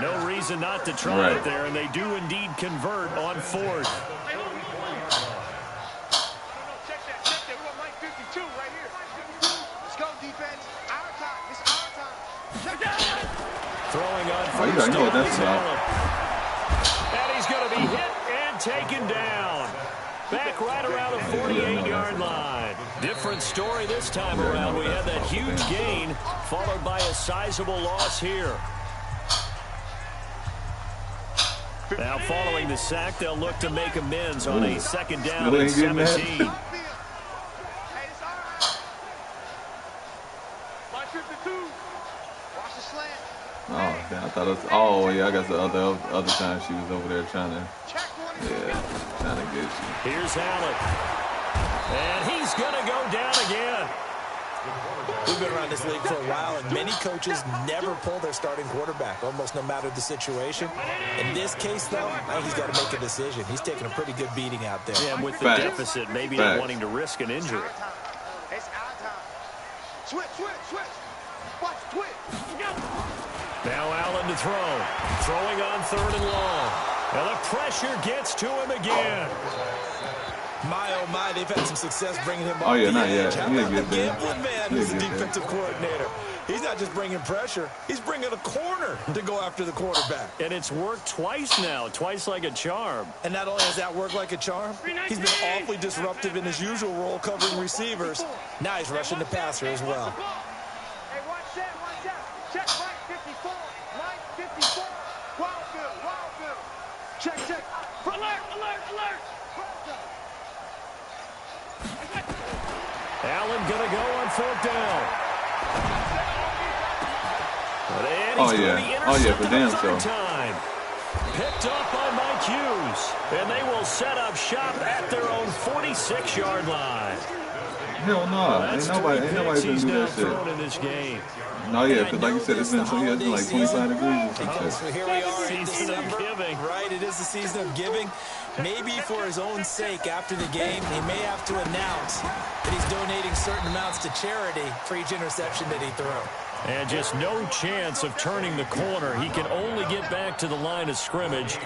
No reason not to try it there, and they do indeed convert on 4th. Check that. We got Mike 52 right here. Let's go, defense. Our time. It's our time. Check that. Throwing on Oh, you gotta know what that's about. And he's going to be hit and taken down. Back right around the 48-yard line. Different story this time around. We had that huge gain followed by a sizable loss here. Now following the sack, they'll look to make amends on a 2nd down and 17. Oh, damn, I thought it was, oh, yeah, I guess the other time she was over there trying to get you. Here's Allen. And he's going to go down again. We've been around this league for a while, and many coaches never pull their starting quarterback, almost no matter the situation. In this case, though, I think he's got to make a decision. He's taking a pretty good beating out there. Yeah, and with the deficit, maybe not wanting to risk an injury. It's our time. Switch. Watch, switch. Now Allen to throw. Throwing on 3rd and long. And the pressure gets to him again. My, oh, my, they've had some success bringing him off the edge. How about the gambling man who's the defensive coordinator? He's not just bringing pressure. He's bringing a corner to go after the quarterback. And it's worked twice now, twice like a charm. And not only has that worked like a charm, he's been awfully disruptive in his usual role covering receivers. Now he's rushing the passer as well. Hey, watch that. Check Mike 54. Mike 54. Wild good. Check. Alert. Allen gonna go on 4th down. Oh yeah, for damn sure. Time. Picked up by Mike Hughes, and they will set up shop at their own 46-yard line. Hell no, ain't nobody been do that shit. In this game. No, yeah, because like you said, it's been like 25 degrees or something. So here we are in December, right? It is the season of giving. Maybe for his own sake, after the game, he may have to announce that he's donating certain amounts to charity for each interception that he threw. And just no chance of turning the corner. He can only get back to the line of scrimmage.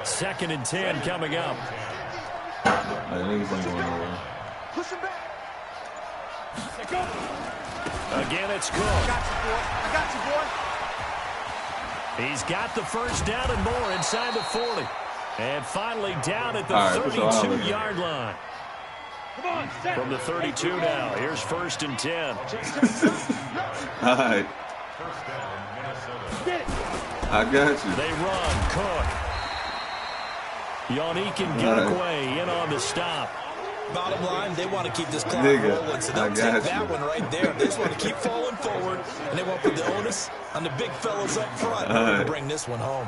2nd and 10 coming up. I think he's going nowhere. Push him back. Again, it's Cook. I got you, boy. He's got the 1st down and more inside the 40. And finally down at the 32-yard line. From the 32 now, here's 1st and 10. All right. I got you. They run. Cook. Yannick Ngakoue in on the stop. Bottom line, they want to keep this clock rolling, so they'll take that one right there. They just want to keep falling forward, and they want to put the onus on the big fellas up front to bring this one home.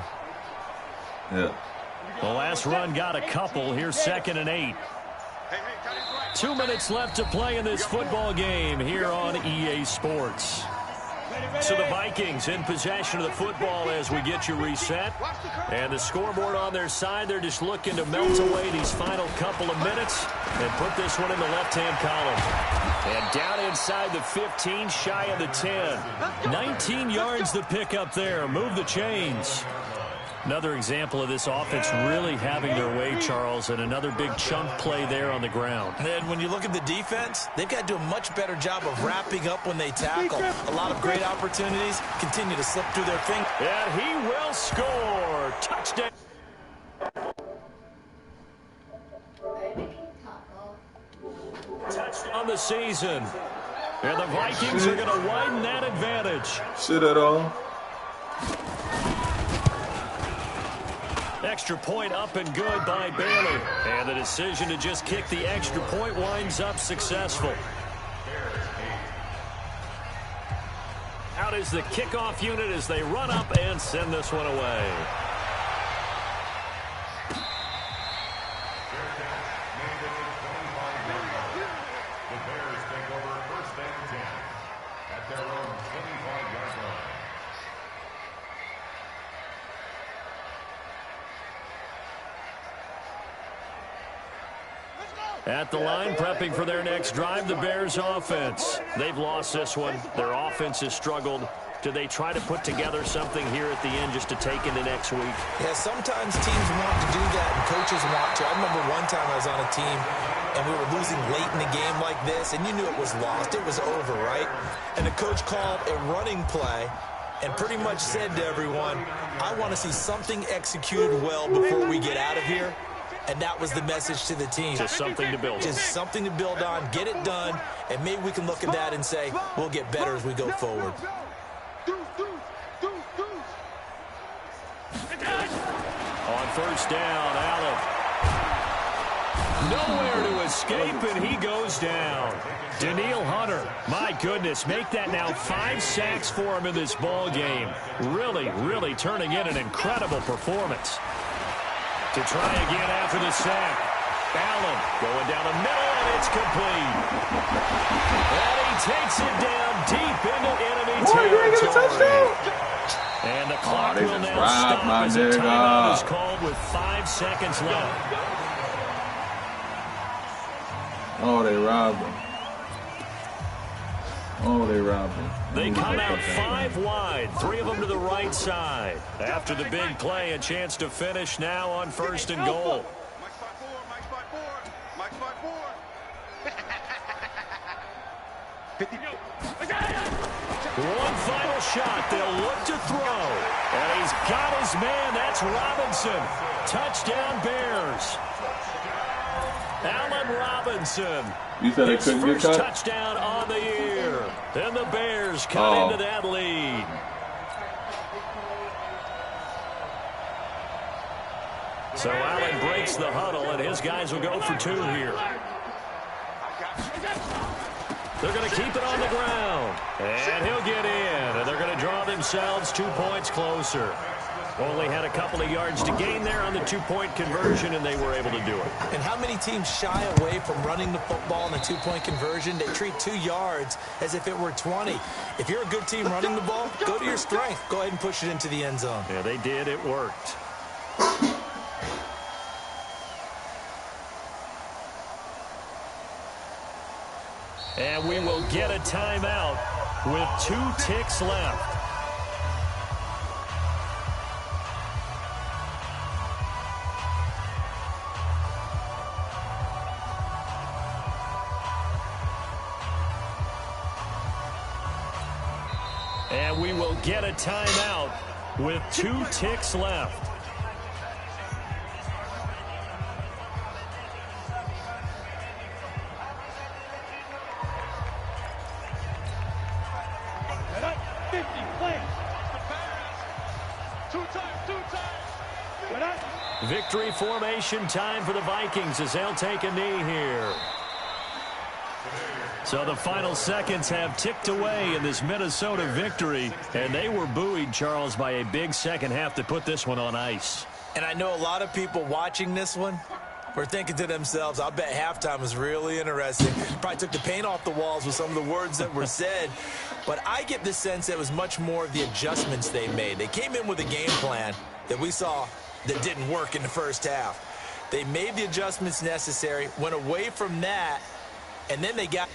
Yeah. The last run got a couple. Here's 2nd and 8. 2 minutes left to play in this football game here on EA Sports. So the Vikings in possession of the football as we get you reset. And the scoreboard on their side, they're just looking to melt away these final couple of minutes and put this one in the left-hand column. And down inside the 15, shy of the 10. 19 yards to pick up there. Move the chains. Another example of this offense really having their way, Charles, and another big chunk play there on the ground. And when you look at the defense, they've got to do a much better job of wrapping up when they tackle. A lot of great opportunities continue to slip through their fingers. And he will score. Touchdown. Touchdown on the season. And the Vikings are going to widen that advantage. Shit at all. Extra point up and good by Bailey. And the decision to just kick the extra point winds up successful. Out is the kickoff unit as they run up and send this one away. The Bears take over 1st and 10 at their own 25-yard line. At the line, prepping for their next drive, the Bears offense. They've lost this one. Their offense has struggled. Do they try to put together something here at the end just to take into next week? Yeah, sometimes teams want to do that and coaches want to. I remember one time I was on a team and we were losing late in the game like this, and you knew it was lost. It was over, right? And the coach called a running play and pretty much said to everyone, I want to see something executed well before we get out of here. And that was the message to the team. Just something to build on. Just something to build on, get it done, and maybe we can look at that and say, we'll get better as we go forward. On 1st down, Allen. Nowhere to escape, and he goes down. Danielle Hunter, my goodness, make that now 5 sacks for him in this ball game. Really, really turning in an incredible performance. To try again after the sack. Allen going down the middle, and it's complete. And he takes it down deep into enemy territory. And the clock will now stop as a timeout is called with 5 seconds left. Oh, they robbed him. Oh, they robbed him. They come out 5 wide, 3 of them to the right side. After the big play, a chance to finish now on 1st and goal. One final shot. They'll look to throw. And he's got his man. That's Robinson. Touchdown, Bears. Allen Robinson. You said his they couldn't get cut? first touchdown on the year. And the Bears cut into that lead. So Allen breaks the huddle, and his guys will go for 2 here. They're going to keep it on the ground. And he'll get in. And they're going to draw themselves 2 points closer. Only had a couple of yards to gain there on the 2-point conversion, and they were able to do it. And how many teams shy away from running the football in the 2-point conversion? They treat 2 yards as if it were 20. If you're a good team running the ball, go to your strength. Go ahead and push it into the end zone. Yeah, they did. It worked. And we will get a timeout with 2 ticks left. And we will get a timeout with 2 ticks left. Victory formation time for the Vikings as they'll take a knee here. So the final seconds have ticked away in this Minnesota victory, and they were buoyed, Charles, by a big second half to put this one on ice. And I know a lot of people watching this one were thinking to themselves, I'll bet halftime was really interesting. Probably took the paint off the walls with some of the words that were said. But I get the sense that it was much more of the adjustments they made. They came in with a game plan that we saw that didn't work in the first half. They made the adjustments necessary, went away from that, and then they got